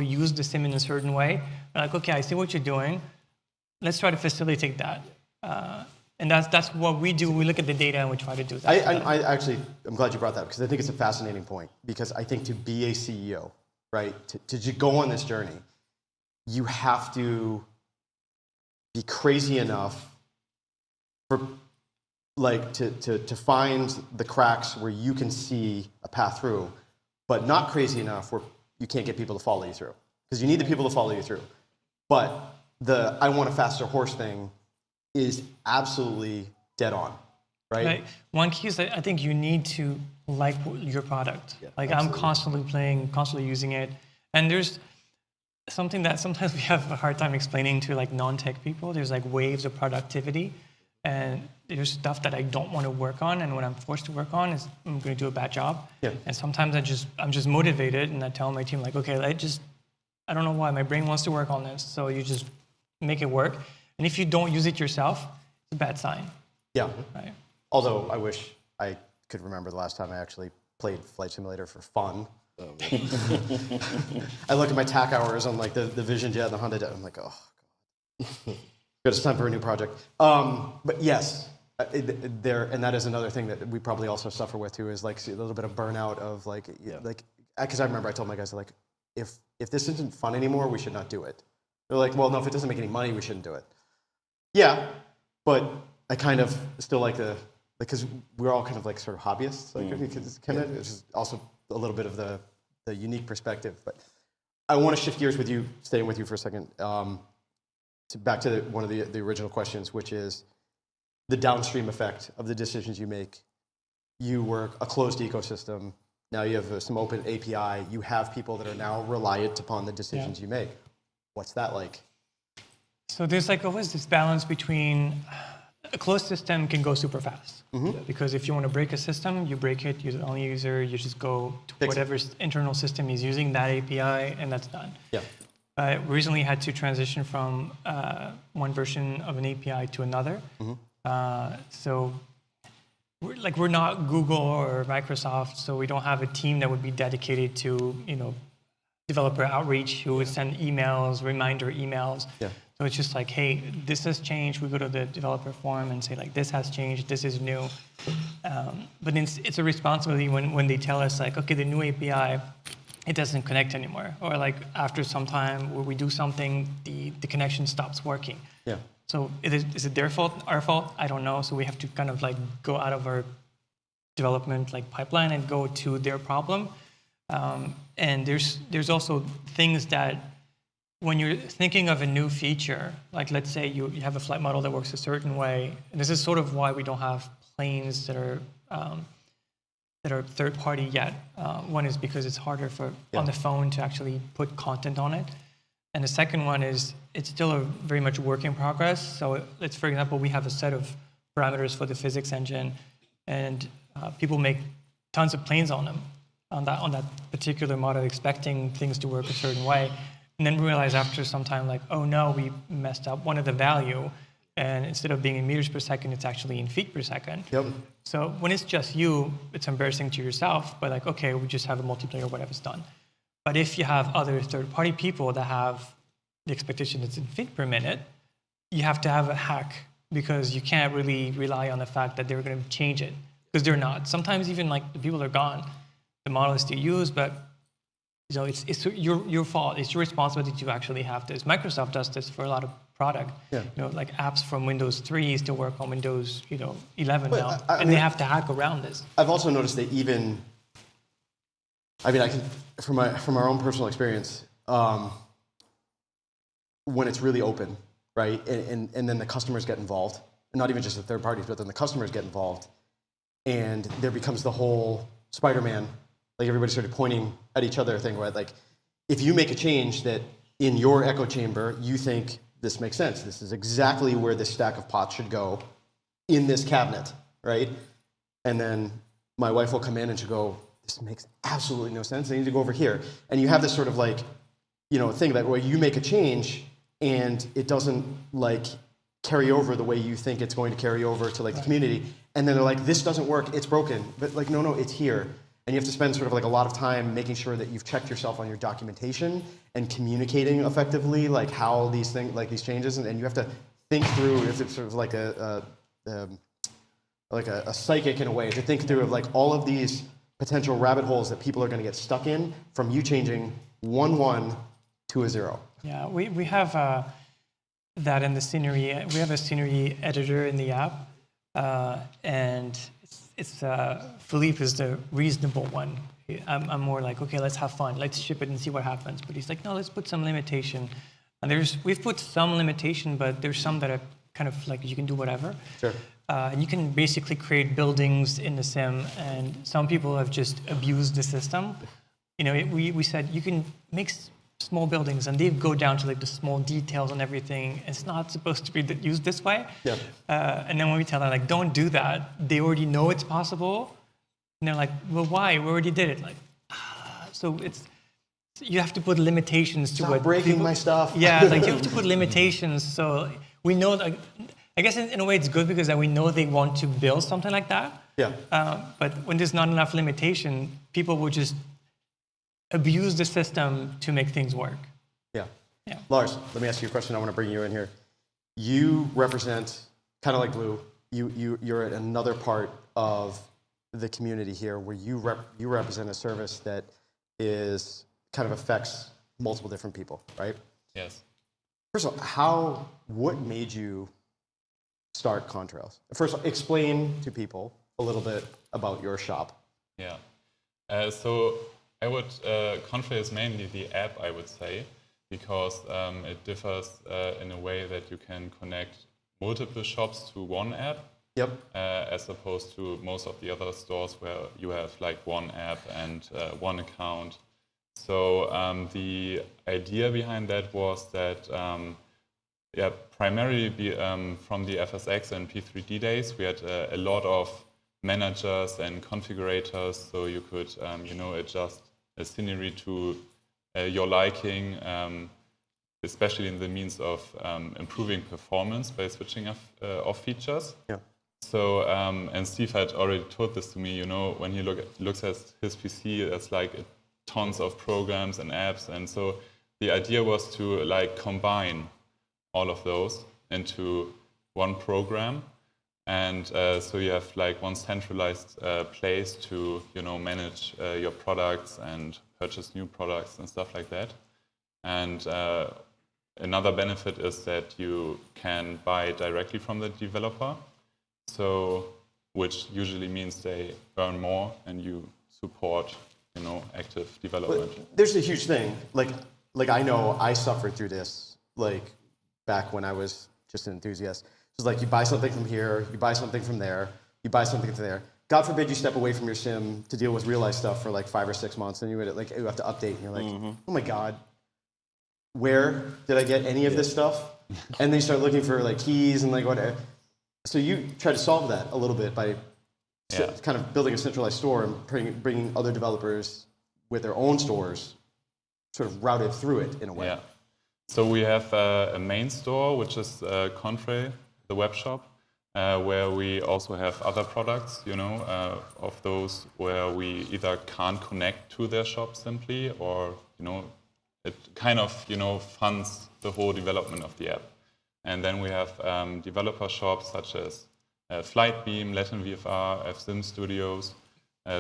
Speaker 5: use the sim in a certain way. They're like, okay, I see what you're doing. Let's try to facilitate that. And that's what we do. We look at the data and we try to do that.
Speaker 1: I'm glad you brought that because I think it's a fascinating point. Because I think to be a CEO, right, to go on this journey, you have to be crazy enough for to find the cracks where you can see a path through, but not crazy enough where you can't get people to follow you through. Because you need the people to follow you through. But the I want a faster horse thing is absolutely dead on, right?
Speaker 5: One key is that I think you need to like your product.
Speaker 1: Yeah,
Speaker 5: like
Speaker 1: absolutely.
Speaker 5: I'm constantly playing, constantly using it. And there's something that sometimes we have a hard time explaining to like non-tech people. There's like waves of productivity. And there's stuff that I don't want to work on, and when I'm forced to work on, I'm going to do a bad job.
Speaker 1: Yeah.
Speaker 5: And sometimes I'm just motivated, and I tell my team like, okay, I don't know why my brain wants to work on this, so you just make it work. And if you don't use it yourself, it's a bad sign.
Speaker 1: Yeah.
Speaker 5: Right.
Speaker 1: Although I wish I could remember the last time I actually played Flight Simulator for fun. I look at my TAC hours on like the Vision Jet and the Honda Jet. I'm like, oh God. Good, it's time for a new project. But yes, and that is another thing that we probably also suffer with too, is like a little bit of burnout of like because I remember I told my guys like, if this isn't fun anymore, we should not do it. They're like, well, no, if it doesn't make any money, we shouldn't do it. Yeah, but I kind of still like because we're all kind of like sort of hobbyists, like it's kind of it's just also a little bit of the unique perspective. But I want to shift gears with you, staying with you for a second. Back to one of the original questions, which is the downstream effect of the decisions you make. You were a closed ecosystem. Now you have some open API. You have people that are now reliant upon the decisions you make. What's that like?
Speaker 5: So there's like always this balance between a closed system can go super fast. Because if you want to break a system, you break it, you're the only user, you just go to whatever internal system is using that API, and that's done.
Speaker 1: Yeah.
Speaker 5: I recently had to transition from one version of an API to another. So we're not Google or Microsoft, so we don't have a team that would be dedicated to developer outreach who would send emails, reminder emails.
Speaker 1: Yeah.
Speaker 5: So it's just like, hey, this has changed. We go to the developer forum and say like, this has changed, this is new. But it's a responsibility when they tell us like, okay, the new API, it doesn't connect anymore. Or like after some time where we do something, the connection stops working. Yeah. So is it their fault, our fault? I don't know. So we have to kind of like go out of our development like pipeline and go to their problem. And there's also things that when you're thinking of a new feature, like let's say you have a flight model that works a certain way, and this is sort of why we don't have planes that are third party yet. One is because it's harder on the phone to actually put content on it. And the second one is it's still a very much work in progress. So let's, for example, we have a set of parameters for the physics engine, and people make tons of planes on them, on that particular model, expecting things to work a certain way. And then we realize after some time, like, oh no, we messed up one of the value, and instead of being in meters per second, it's actually in feet per second. Yep. So when it's just you, it's embarrassing to yourself, but like, okay, we just have a multiplayer, whatever's done. But if you have other third-party people that have the expectation that's in feet per minute, you have to have a hack, because you can't really rely on the fact that they're going to change it, because they're not. Sometimes even like the people are gone, the model is still used, but it's your fault. It's your responsibility to actually have this. Microsoft does this for a lot of product. Yeah. Like apps from Windows 3 still work on Windows 11 now, and they have to hack around this.
Speaker 1: I've also noticed that even, I can from our own personal experience, when it's really open, right, and then the customers get involved, and not even just the third parties, but then the customers get involved, and there becomes the whole Spider-Man, like everybody started pointing at each other thing, right? Like, if you make a change that in your echo chamber, you think this makes sense, this is exactly where this stack of pots should go in this cabinet, right? And then my wife will come in and she'll go, this makes absolutely no sense, I need to go over here. And you have this sort of like thing that where you make a change and it doesn't like carry over the way you think it's going to carry over to like the community, and then they're like, this doesn't work, it's broken, but like no, it's here. And you have to spend sort of like a lot of time making sure that you've checked yourself on your documentation and communicating effectively, like how these things, like these changes, and you have to think through. It's sort of like a psychic in a way to think through of like all of these potential rabbit holes that people are going to get stuck in from you changing 1 to a 0.
Speaker 5: Yeah, we have that in the scenery. We have a scenery editor in the app, and it's Philippe is the reasonable one. I'm more like, okay, let's have fun, let's ship it and see what happens. But he's like, no, let's put some limitation. And we've put some limitation, but there's some that are kind of like you can do whatever.
Speaker 1: Sure.
Speaker 5: And you can basically create buildings in the sim, and some people have just abused the system. We said you can make small buildings, and they go down to like the small details and everything. It's not supposed to be used this way.
Speaker 1: Yeah.
Speaker 5: And then when we tell them like, don't do that, they already know it's possible, and they're like, well, why? We already did it. Like, so you have to put limitations to
Speaker 1: Stop
Speaker 5: what
Speaker 1: breaking my stuff.
Speaker 5: Yeah, like you have to put limitations. So we know that. I guess in a way it's good because we know they want to build something like that.
Speaker 1: Yeah.
Speaker 5: But when there's not enough limitation, people will just abuse the system to make things work.
Speaker 1: Yeah.
Speaker 5: Yeah.
Speaker 1: Lars, let me ask you a question. I want to bring you in here. You represent, kind of like Blue, you're at another part of the community here where you represent a service that is kind of affects multiple different people, right?
Speaker 6: Yes.
Speaker 1: First of all, what made you start Contrails? First of all, explain to people a little bit about your shop.
Speaker 6: Yeah. So I would, Contrail is mainly the app, I would say, because it differs in a way that you can connect multiple shops to one app.
Speaker 1: Yep.
Speaker 6: As opposed to most of the other stores where you have like one app and one account. So the idea behind that was that, primarily from the FSX and P3D days, we had a lot of managers and configurators, so you could, adjust a scenery to your liking, especially in the means of improving performance by switching off features.
Speaker 1: Yeah.
Speaker 6: So, and Steve had already told this to me, when he looks at his PC, there's like tons of programs and apps. And so the idea was to like combine all of those into one program. And so you have like one centralized place to, manage your products and purchase new products and stuff like that. And another benefit is that you can buy directly from the developer. So, which usually means they earn more and you support, active development.
Speaker 1: But there's a huge thing. Like I know I suffered through this, like back when I was just an enthusiast. It's like you buy something from here, you buy something from there, you buy something from there. God forbid you step away from your sim to deal with real life stuff for like 5 or 6 months, and you have to update, and you're like, oh my God, where did I get any of this stuff? And then you start looking for like keys and like whatever. So you try to solve that a little bit by kind of building a centralized store and bringing other developers with their own stores sort of routed through it in a way.
Speaker 6: Yeah. So we have a main store, which is Contrail, the web shop, where we also have other products, of those where we either can't connect to their shop simply, or, it kind of, funds the whole development of the app. And then we have developer shops such as Flightbeam, Latin VFR, FSim Studios.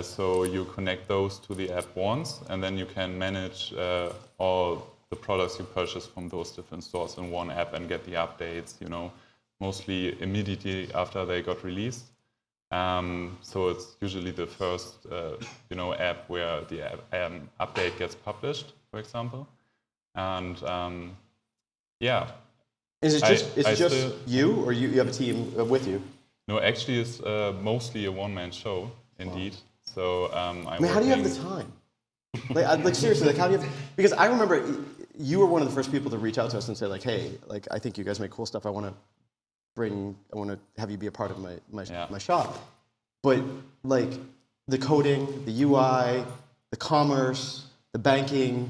Speaker 6: So you connect those to the app once, and then you can manage all the products you purchase from those different stores in one app and get the updates, mostly immediately after they got released. So it's usually the first, app where the update gets published, for example. And
Speaker 1: Is it just you, or you have a team with you?
Speaker 6: No, actually, it's mostly a one-man show, indeed. So
Speaker 1: how do you have the time? Like seriously, how do you have? Because I remember you were one of the first people to reach out to us and say like, hey, like I think you guys make cool stuff. I want to have you be a part of my shop. But like the coding, the UI, the commerce, the banking,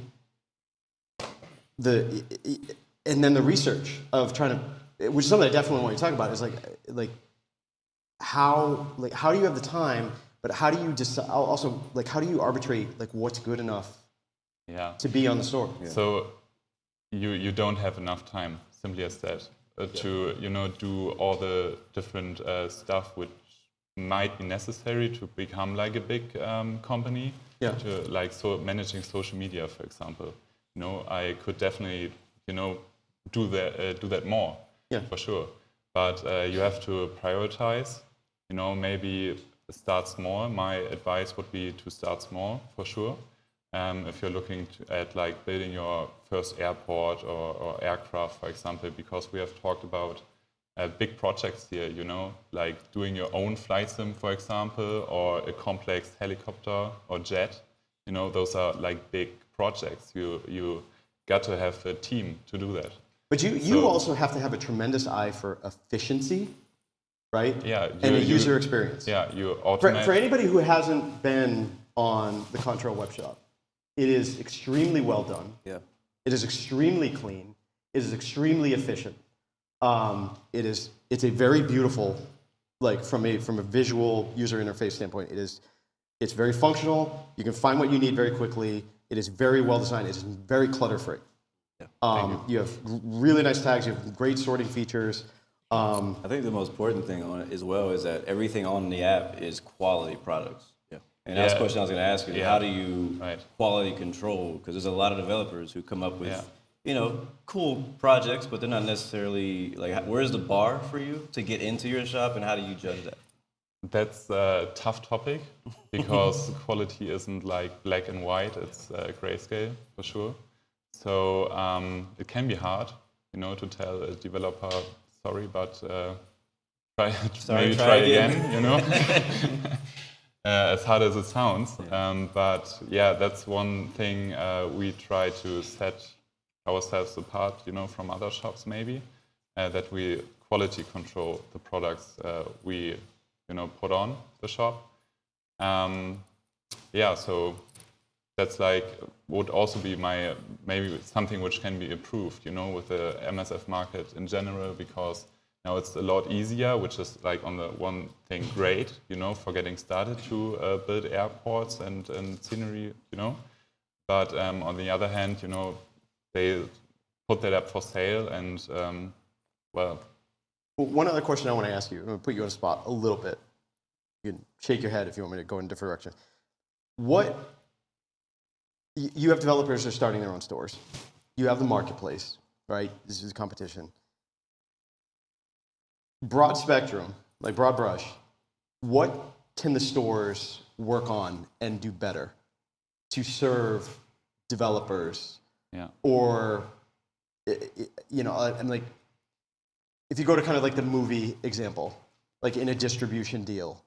Speaker 1: and then the research of trying to, which is something I definitely want to talk about, is how do you have the time, but how do you decide, also, like, how do you arbitrate, like, what's good enough to be on the store?
Speaker 6: So you don't have enough time, simply as that, to do all the different stuff which might be necessary to become like a big company. To like managing social media, for example. I could definitely do that more, for sure. But you have to prioritize. Maybe start small. My advice would be to start small, for sure. If you're looking at like building your first airport or aircraft, for example, because we have talked about big projects here, like doing your own flight sim, for example, or a complex helicopter or jet. Those are like big projects. You got to have a team to do that.
Speaker 1: But you also have to have a tremendous eye for efficiency, right?
Speaker 6: Yeah.
Speaker 1: And a user experience.
Speaker 6: Yeah, you automate.
Speaker 1: For anybody who hasn't been on the Contrail web shop, it is extremely well done.
Speaker 2: Yeah.
Speaker 1: It is extremely clean. It is extremely efficient. It's a very beautiful, like from a visual user interface standpoint, it's very functional. You can find what you need very quickly. It is very well designed. It is very clutter free.
Speaker 2: Yeah.
Speaker 1: You have really nice tags. You have great sorting features.
Speaker 2: I think the most important thing on it as well is that everything on the app is quality products. Yeah. And that's the question I was going to ask you. How do you quality control? Because there's a lot of developers who come up with cool projects, but they're not necessarily like. Where's the bar for you to get into your shop, and how do you judge that?
Speaker 6: That's a tough topic because quality isn't like black and white. It's grayscale for sure. So it can be hard, to tell a developer, sorry, but try again. As hard as it sounds. But yeah, that's one thing we try to set ourselves apart, from other shops maybe, that we quality control the products we, put on the shop. So that's like, would also be maybe something which can be improved, with the MSF market in general, because now it's a lot easier, which is like on the one thing great, for getting started to build airports and scenery, But on the other hand, they put that up for sale and,
Speaker 1: Well, one other question I want to ask you. I'm going to put you on the spot a little bit. You can shake your head if you want me to go in a different direction. You have developers that are starting their own stores. You have the marketplace, right? This is a competition. Broad spectrum, like broad brush, what can the stores work on and do better to serve developers?
Speaker 6: Yeah.
Speaker 1: Or, and like, if you go to kind of like the movie example, like in a distribution deal,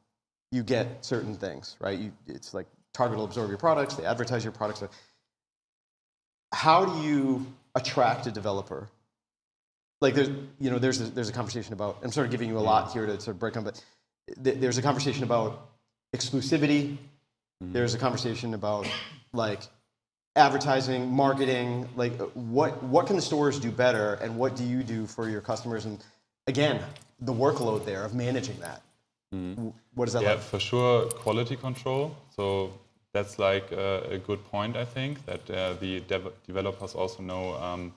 Speaker 1: you get certain things, right? It's like Target will absorb your products, they advertise your products. How do you attract a developer? Like there's a conversation about, I'm sort of giving you a lot here to sort of break down, but there's a conversation about exclusivity. There's a conversation about like advertising, marketing, like what can the stores do better and what do you do for your customers? And again, the workload there of managing that. What is that like?
Speaker 6: Yeah, for sure, quality control. So that's like a good point, I think, that the developers also know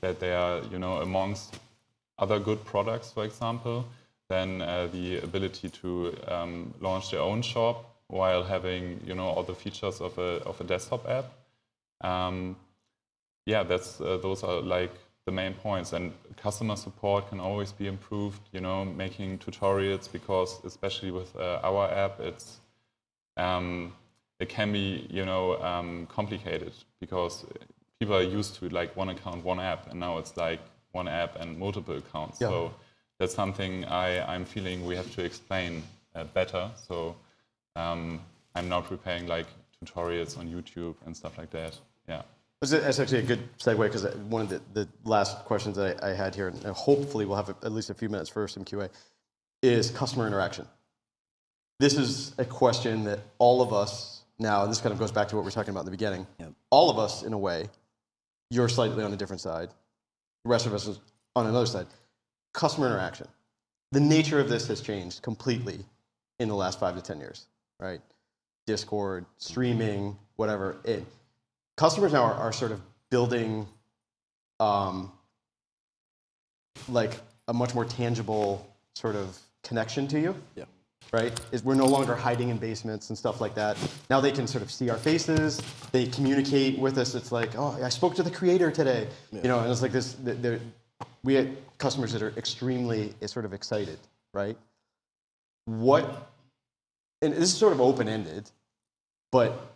Speaker 6: that they are, amongst other good products, for example, then the ability to launch their own shop while having, all the features of a desktop app. Those are like the main points, and customer support can always be improved, making tutorials, because especially with our app, it can be, complicated, because people are used to like one account, one app, and now it's like one app and multiple accounts. Yeah. So that's something I'm feeling we have to explain better. So I'm now preparing like tutorials on YouTube and stuff like that. Yeah.
Speaker 1: That's actually a good segue, because one of the last questions that I had here, and hopefully we'll have at least a few minutes for some QA, is customer interaction. This is a question that all of us now, and this kind of goes back to what we were talking about in the beginning, all of us in a way you're slightly on a different side. The rest of us is on another side. Customer interaction. The nature of this has changed completely in the last 5 to 10 years, right? Discord, streaming, whatever. Customers now are sort of building like a much more tangible sort of connection to you.
Speaker 3: Yeah.
Speaker 1: Right? We're no longer hiding in basements and stuff like that. Now they can sort of see our faces. They communicate with us. It's like, oh, I spoke to the creator today.
Speaker 3: Yeah.
Speaker 1: You know, and it's like this. We had customers that are extremely sort of excited, right? And this is sort of open-ended, but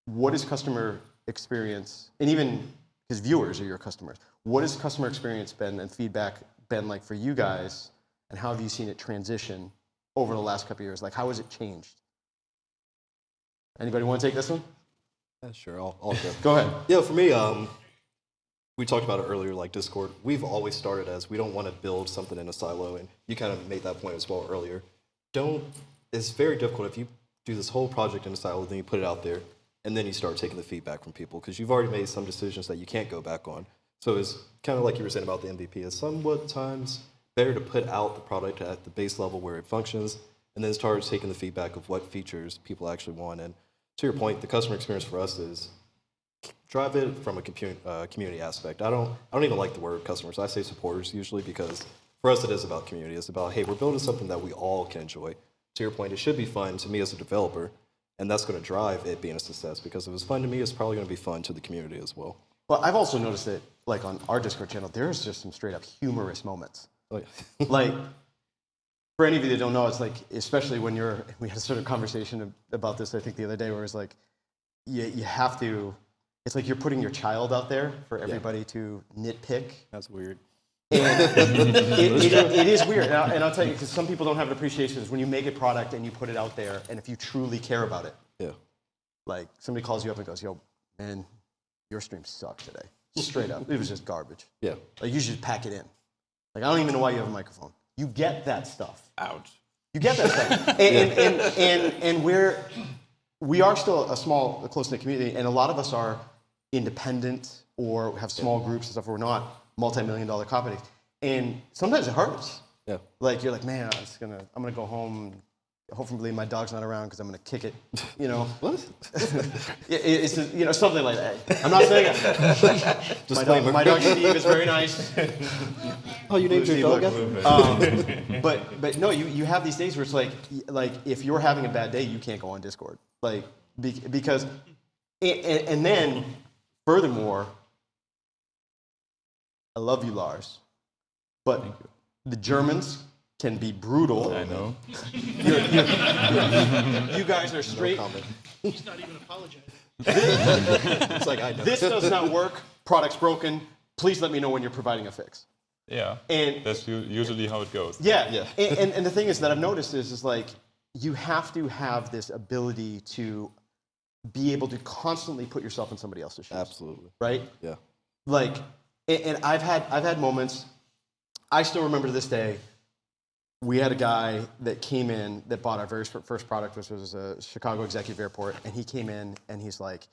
Speaker 1: what is customer experience, and even because viewers are your customers, what has customer experience been and feedback been like for you guys, and how have you seen it transition over the last couple of years? Like, how has it changed? Anybody want to take this one?
Speaker 3: Yeah, sure, I'll go.
Speaker 1: Go ahead.
Speaker 3: Yeah, for me, we talked about it earlier, like Discord. We've always started as we don't want to build something in a silo, and you kind of made that point as well earlier. It's very difficult if you do this whole project in a silo, then you put it out there, and then you start taking the feedback from people, because you've already made some decisions that you can't go back on. So it's kind of like you were saying about the MVP. It's somewhat times better to put out the product at the base level where it functions, and then start taking the feedback of what features people actually want. And to your point, the customer experience for us is drive it from a community aspect. I don't even like the word customers. I say supporters usually, because for us it is about community. It's about, hey, we're building something that we all can enjoy. To your point, it should be fun to me as a developer, and that's going to drive it being a success, because if it's fun to me, it's probably going to be fun to the community as well.
Speaker 1: Well, I've also noticed that, like on our Discord channel, there's just some straight up humorous moments.
Speaker 3: Oh, yeah.
Speaker 1: Like, for any of you that don't know, it's like, especially when we had a sort of conversation about this, I think the other day, where it's like, you have to, it's like you're putting your child out there for everybody to nitpick.
Speaker 3: That's weird.
Speaker 1: And it is weird, and I'll tell you, because some people don't have an appreciation, is when you make a product and you put it out there, and if you truly care about it,
Speaker 3: Yeah.
Speaker 1: like somebody calls you up and goes, yo, man, your stream sucked today. Straight up. It was just garbage.
Speaker 3: Yeah.
Speaker 1: Like, you should just pack it in. Like, I don't even know why you have a microphone. You get that stuff.
Speaker 2: Ouch.
Speaker 1: You get that stuff. And we are still a small, close-knit community, and a lot of us are independent or have small groups and stuff. We're not multi-million-dollar companies. And sometimes it hurts.
Speaker 3: Yeah.
Speaker 1: Like, you're like, man, I'm gonna go home. Hopefully my dog's not around because I'm gonna kick it. You know.
Speaker 3: What?
Speaker 1: It's just, you know, something like that. I'm not saying it. My dog Steve is very nice.
Speaker 3: Oh, you named your dog?
Speaker 1: But no, you have these days where it's like if you're having a bad day, you can't go on Discord. Like, because, and then furthermore, I love you, Lars, but the Germans can be brutal.
Speaker 6: I know.
Speaker 1: You guys are straight.
Speaker 3: No comment.
Speaker 7: He's not even apologizing.
Speaker 3: It's like, I know.
Speaker 1: This does not work. Product's broken. Please let me know when you're providing a fix.
Speaker 6: Yeah.
Speaker 1: And
Speaker 6: That's usually how it goes.
Speaker 1: yeah. And the thing is that I've noticed is like you have to have this ability to be able to constantly put yourself in somebody else's shoes.
Speaker 3: Absolutely.
Speaker 1: Right?
Speaker 3: Yeah.
Speaker 1: Like, and I've had moments. I still remember to this day. We had a guy that came in that bought our very first product, which was a Chicago Executive Airport, and he came in and he's like,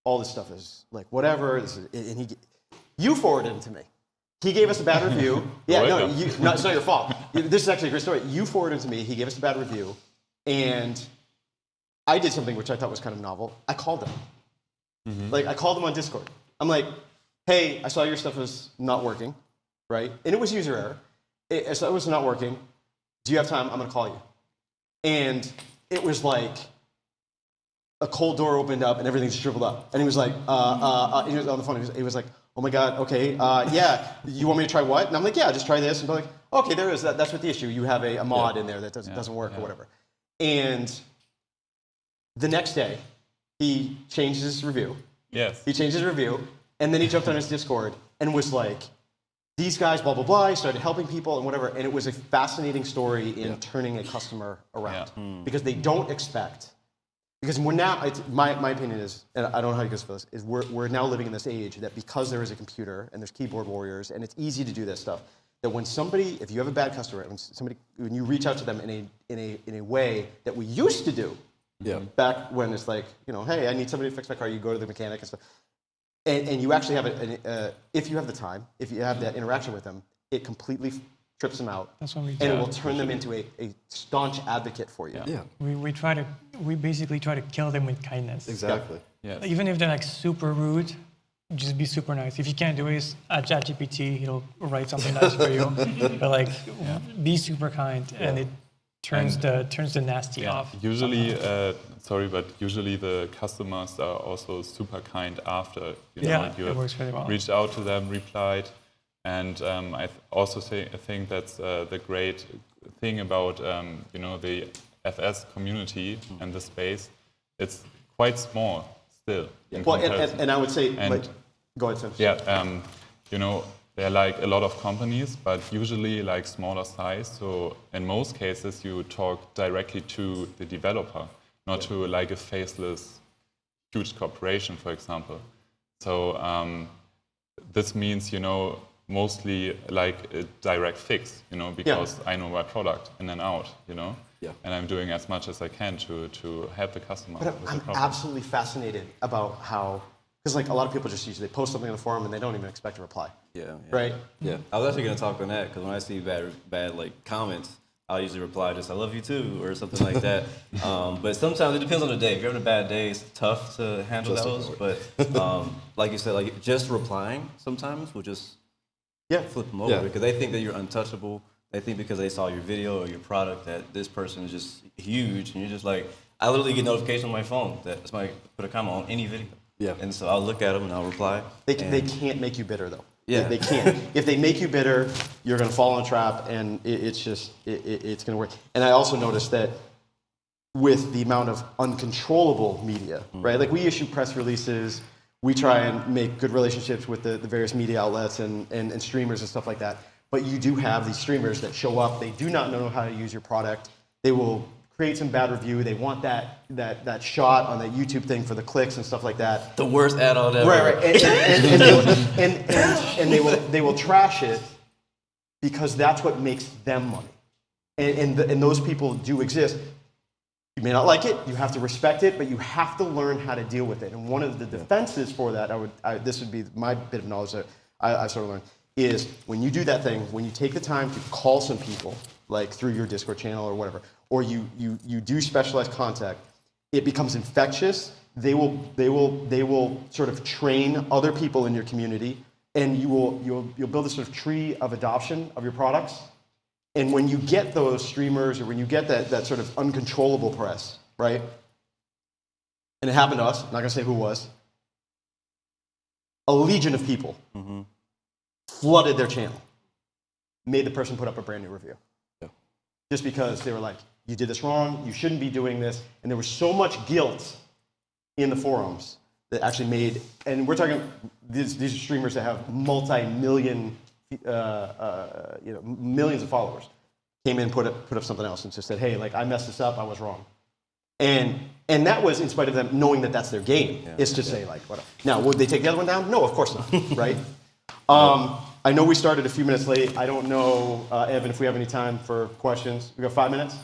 Speaker 1: all this stuff is like whatever, and you forwarded it to me. He gave us a bad review. Yeah, no, it's not your fault. This is actually a great story. You forwarded it to me. He gave us a bad review, and I did something which I thought was kind of novel. I called him. Mm-hmm. Like, I called him on Discord. I'm like, hey, I saw your stuff was not working, right? And it was user error. So it was not working. Do you have time? I'm going to call you. And it was like a cold door opened up and everything just shriveled up. And he was like, he was on the phone. He was like, oh my God, okay, yeah. You want me to try what? And I'm like, yeah, just try this. And I'm like, okay, there is. That's what the issue. You have a mod in there that doesn't work or whatever. And the next day, he changed his review.
Speaker 6: Yes.
Speaker 1: He changed his review. And then he jumped on his Discord and was like, these guys, blah, blah, blah. He started helping people and whatever. And it was a fascinating story in turning a customer around.
Speaker 6: Yeah.
Speaker 1: Because they don't expect. Because we're now, my opinion is, and I don't know how you guys feel this, is we're now living in this age that because there is a computer and there's keyboard warriors and it's easy to do this stuff, that when somebody, if you have a bad customer, when you reach out to them in a way that we used to do, back when it's like, you know, hey, I need somebody to fix my car, you go to the mechanic and stuff. and you actually have if you have the time, if you have that interaction with them, it completely trips them out.
Speaker 5: That's what we
Speaker 1: And
Speaker 5: do.
Speaker 1: it will turn them into a staunch advocate for you.
Speaker 3: Yeah,
Speaker 5: We basically try to kill them with kindness.
Speaker 3: exactly.
Speaker 6: Yes.
Speaker 5: Even if they're like super rude, just be super nice. If you can't do it, at ChatGPT, he'll write something nice for you. But like, be super kind, and it turns the nasty off.
Speaker 6: Usually, sorry, but usually the customers are also super kind after
Speaker 5: Yeah,
Speaker 6: you
Speaker 5: it works really well.
Speaker 6: reached out to them, replied, and I also think that's the great thing about the FS community and the space. It's quite small still. in
Speaker 1: Well,
Speaker 3: Mm-hmm.
Speaker 1: and I would say,
Speaker 6: And-
Speaker 1: like, go ahead, Tim.
Speaker 6: Yeah, there are like a lot of companies, but usually like smaller size. So in most cases, you talk directly to the developer, not to like a faceless huge corporation, for example. So this means mostly like a direct fix, because I know my product in and out,
Speaker 3: Yeah.
Speaker 6: and I'm doing as much as I can to help the customer.
Speaker 1: But
Speaker 6: with the
Speaker 1: I'm
Speaker 6: problem.
Speaker 1: absolutely fascinated about how, because like a lot of people just usually post something on the forum and they don't even expect a reply,
Speaker 2: Yeah.
Speaker 1: right?
Speaker 3: Yeah.
Speaker 2: I was actually going to talk on that because when I see bad like comments, I'll usually reply just "I love you too" or something like that. But sometimes it depends on the day. If you're having a bad day, it's tough to handle those. But like you said, like just replying sometimes will just flip them over
Speaker 3: Yeah.
Speaker 2: because they think that you're untouchable. They think because they saw your video or your product that this person is just huge, and you're just like, I literally get notification on my phone that somebody put a comment on any video.
Speaker 3: Yeah.
Speaker 2: And so I'll look at them and I'll reply.
Speaker 1: They can't make you bitter though.
Speaker 2: Yeah.
Speaker 1: They can't. If they make you bitter, you're going to fall in a trap, and it's going to work. And I also noticed that with the amount of uncontrollable media, right? Like we issue press releases, we try and make good relationships with the various media outlets and streamers and stuff like that. But you do have these streamers that show up, they do not know how to use your product. They will create some bad review. They want that shot on that YouTube thing for the clicks and stuff like that.
Speaker 2: The worst add-on ever.
Speaker 1: Right. And they will trash it because that's what makes them money. And those people do exist. You may not like it, you have to respect it, but you have to learn how to deal with it. And one of the defenses for that, this would be my bit of knowledge that I sort of learned, is when you do that thing, when you take the time to call some people, like through your Discord channel or whatever, or you do specialized contact, it becomes infectious. They will sort of train other people in your community, and you'll build a sort of tree of adoption of your products. And when you get those streamers, or when you get that sort of uncontrollable press, right? And it happened to us. I'm not gonna say who it was. A legion of people flooded their channel, made the person put up a brand new review. Just because they were like, you did this wrong, you shouldn't be doing this. And there was so much guilt in the forums that actually made, and we're talking, these are streamers that have multi-million, millions of followers, came in, put up something else and just said, hey, like I messed this up, I was wrong. And that was in spite of them knowing that that's their game, is to say like, whatever. Now, would they take the other one down? No, of course not, right? I know we started a few minutes late. I don't know, Evan, if we have any time for questions. We got 5 minutes.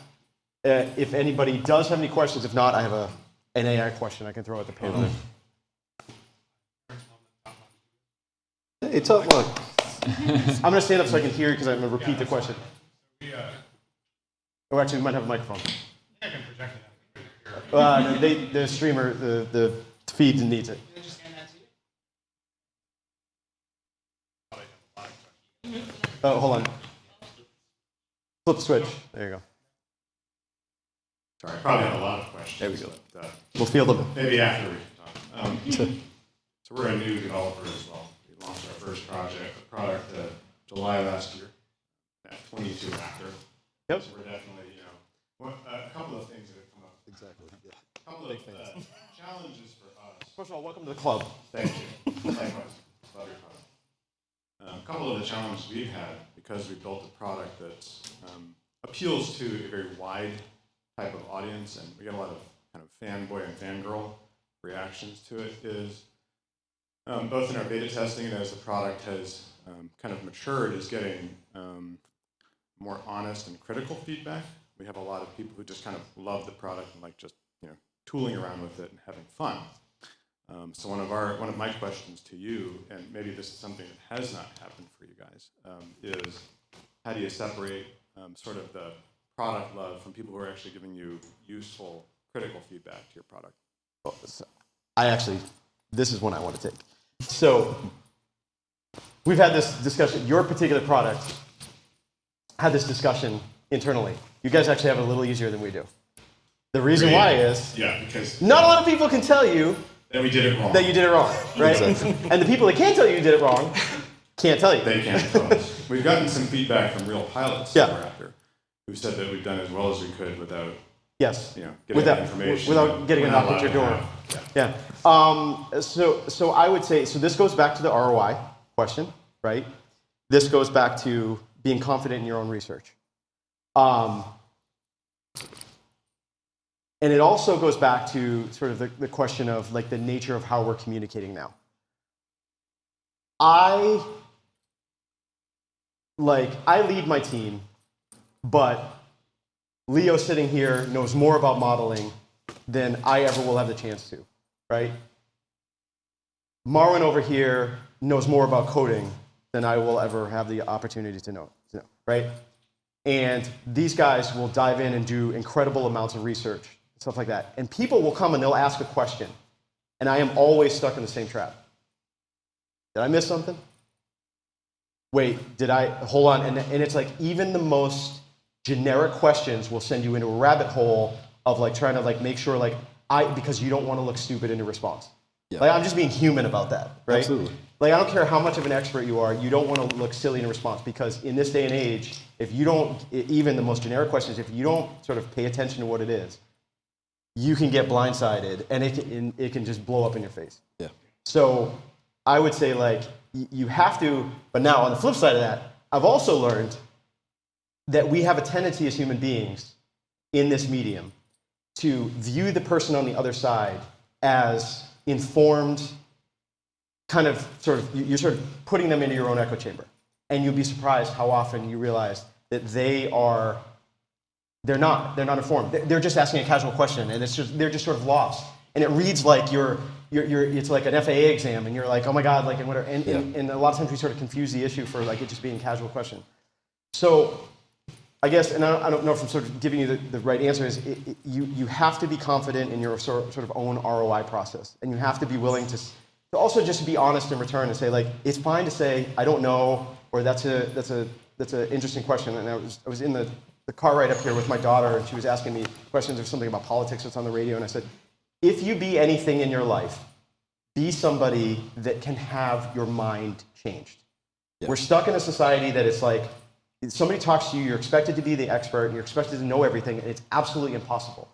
Speaker 1: If anybody does have any questions, if not, I have an AI question I can throw at the panel.
Speaker 3: Hey, tough luck.
Speaker 1: I'm going to stand up so I can hear you because I'm going to repeat the question. Oh, actually, we might have a microphone.
Speaker 7: I can project it.
Speaker 1: The streamer, the feed needs it. Oh, hold on. Flip switch. There you go.
Speaker 7: Sorry, I probably have a lot of questions.
Speaker 2: There we go.
Speaker 7: But,
Speaker 1: We'll field them.
Speaker 7: maybe after we talk. So we're a new developer as well. We launched our first product July last year. At 22 after.
Speaker 1: Yep.
Speaker 7: So we're definitely, a couple of things that have come up.
Speaker 3: Exactly. Yeah.
Speaker 7: A couple of challenges for us.
Speaker 1: First of all, welcome to the club.
Speaker 7: Thank you. Likewise. Love your product. A couple of the challenges we've had because we built a product that appeals to a very wide type of audience, and we get a lot of kind of fanboy and fangirl reactions to it, is both in our beta testing and as the product has kind of matured, is getting more honest and critical feedback. We have a lot of people who just kind of love the product and like just tooling around with it and having fun. So one of my questions to you, and maybe this is something that has not happened for you guys, is how do you separate sort of the product love from people who are actually giving you useful, critical feedback to your product?
Speaker 1: This is one I want to take. So we've had this discussion. Your particular product had this discussion internally. You guys actually have it a little easier than we do. The reason why is
Speaker 7: because
Speaker 1: not a lot of people can tell you
Speaker 7: that we did it wrong.
Speaker 1: that you did it wrong, right? And the people that can tell you did it wrong can't tell you.
Speaker 7: They can't tell us. We've gotten some feedback from real pilots that we're after, who said that we've done as well as we could without getting the information.
Speaker 1: Without getting a knock at your door. Yeah. So I would say, so this goes back to the ROI question, right? This goes back to being confident in your own research. And it also goes back to sort of the question of like the nature of how we're communicating now. I lead my team, but Leo sitting here knows more about modeling than I ever will have the chance to, right? Marwin over here knows more about coding than I will ever have the opportunity to know, right? And these guys will dive in and do incredible amounts of research, stuff like that. And people will come and they'll ask a question, and I am always stuck in the same trap. Did I miss something? Wait, hold on. And it's like even the most generic questions will send you into a rabbit hole of like trying to like make sure because you don't want to look stupid in your response. Yeah. Like I'm just being human about that, right?
Speaker 3: Absolutely.
Speaker 1: Like I don't care how much of an expert you are, you don't want to look silly in a response because in this day and age, if you don't, even the most generic questions, if you don't sort of pay attention to what it is, you can get blindsided and it can just blow up in your face.
Speaker 3: Yeah.
Speaker 1: So I would say like you have to, but now on the flip side of that, I've also learned that we have a tendency as human beings in this medium to view the person on the other side as informed, kind of you're sort of putting them into your own echo chamber. And you'll be surprised how often you realize that they're not informed. They're just asking a casual question and they're just sort of lost. And it reads like it's like an FAA exam and you're like, oh my God, like, and whatever. And a lot of times we sort of confuse the issue for like it just being a casual question. So I guess, and I don't know if I'm sort of giving you the right answer, is you have to be confident in your sort of own ROI process. And you have to be willing to also just be honest in return and say, like, it's fine to say, I don't know, or that's an interesting question. And I was in the car right up here with my daughter, and she was asking me questions or something about politics that's on the radio, and I said, if you be anything in your life, be somebody that can have your mind changed. Yeah. We're stuck in a society that it's like, somebody talks to you, you're expected to be the expert, and you're expected to know everything, and it's absolutely impossible.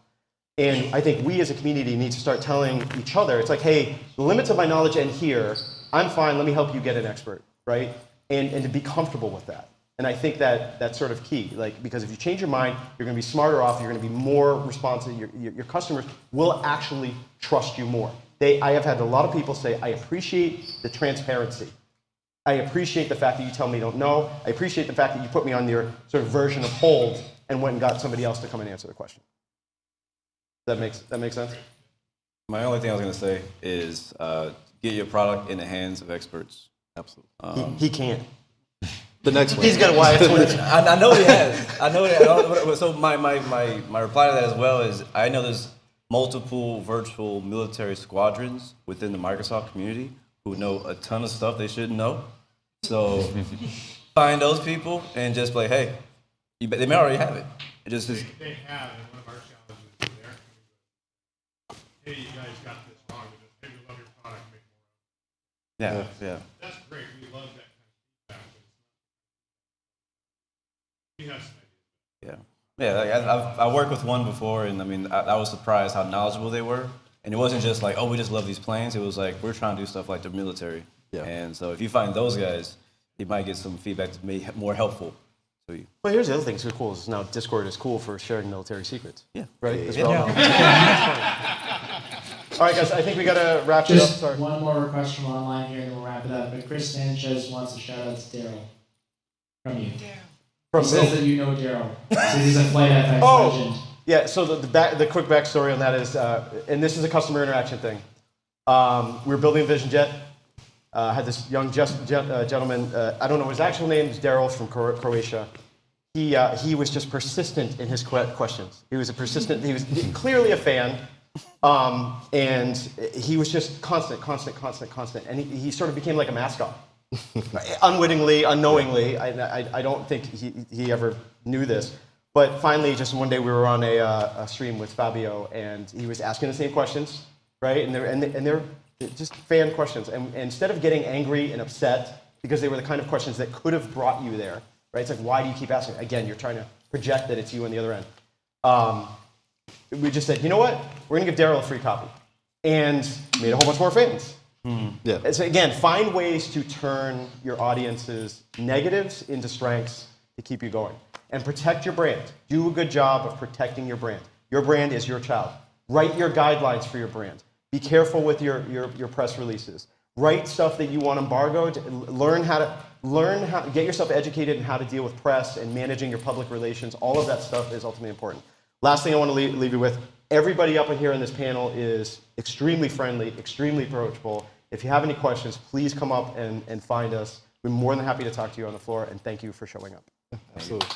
Speaker 1: And I think we as a community need to start telling each other, it's like, hey, the limits of my knowledge end here, I'm fine, let me help you get an expert, right? And to be comfortable with that. And I think that's sort of key, like, because if you change your mind, you're gonna be smarter off, you're gonna be more responsive, your customers will actually trust you more. I have had a lot of people say, I appreciate the transparency. I appreciate the fact that you tell me you don't know. I appreciate the fact that you put me on your sort of version of hold and went and got somebody else to come and answer the question. That makes sense?
Speaker 2: My only thing I was going to say is get your product in the hands of experts.
Speaker 3: Absolutely.
Speaker 1: He can't.
Speaker 3: The next one.
Speaker 1: He's got a wire switch.
Speaker 2: I know he has. I know that. So my reply to that as well is I know there's multiple virtual military squadrons within the Microsoft community who know a ton of stuff they shouldn't know. So find those people and just play, hey, they may already have it. It just is.
Speaker 7: They have, and one of our challenges is hey, you guys got this wrong. Hey, we love your product, make more.
Speaker 2: Yeah.
Speaker 7: That's great. We love that kind of feedback. We have some ideas.
Speaker 2: Yeah, I worked with one before, and I mean, I was surprised how knowledgeable they were. And it wasn't just like, oh, we just love these planes. It was like, we're trying to do stuff like the military. Yeah. And so if you find those guys, you might get some feedback that may be more helpful to you.
Speaker 1: Well, here's the other thing that's cool is now Discord is cool for sharing military secrets.
Speaker 2: Yeah.
Speaker 1: Right?
Speaker 2: Yeah.
Speaker 1: All right, guys, I think we got to wrap it up.
Speaker 8: Just
Speaker 1: Sorry.
Speaker 8: one more request from online here, and then we'll wrap it up. But Chris Sanchez wants a shout-out to Daryl from you. He says that you know Daryl. So he's a Flight FX legend.
Speaker 1: Yeah, so the quick backstory on that is, and this is a customer interaction thing. We were building a Vision Jet. Had this young gentleman, I don't know his actual name, is Daryl from Croatia. He was just persistent in his questions. He was clearly a fan, and he was just constant. And he sort of became like a mascot. Unwittingly, unknowingly, I don't think he ever knew this. But finally, just one day we were on a stream with Fabio, and he was asking the same questions, right? And they're just fan questions. And instead of getting angry and upset, because they were the kind of questions that could have brought you there, right? It's like, why do you keep asking? Again, you're trying to project that it's you on the other end. We just said, you know what? We're going to give Daryl a free copy. And made a whole bunch more fans.
Speaker 3: Yeah.
Speaker 1: So again, find ways to turn your audience's negatives into strengths to keep you going. And protect your brand. Do a good job of protecting your brand. Your brand is your child. Write your guidelines for your brand. Be careful with your press releases. Write stuff that you want embargoed. Learn how to get yourself educated in how to deal with press and managing your public relations. All of that stuff is ultimately important. Last thing I want to leave you with, everybody up in here in this panel is extremely friendly, extremely approachable. If you have any questions, please come up and find us. We're more than happy to talk to you on the floor, and thank you for showing up.
Speaker 3: Absolutely.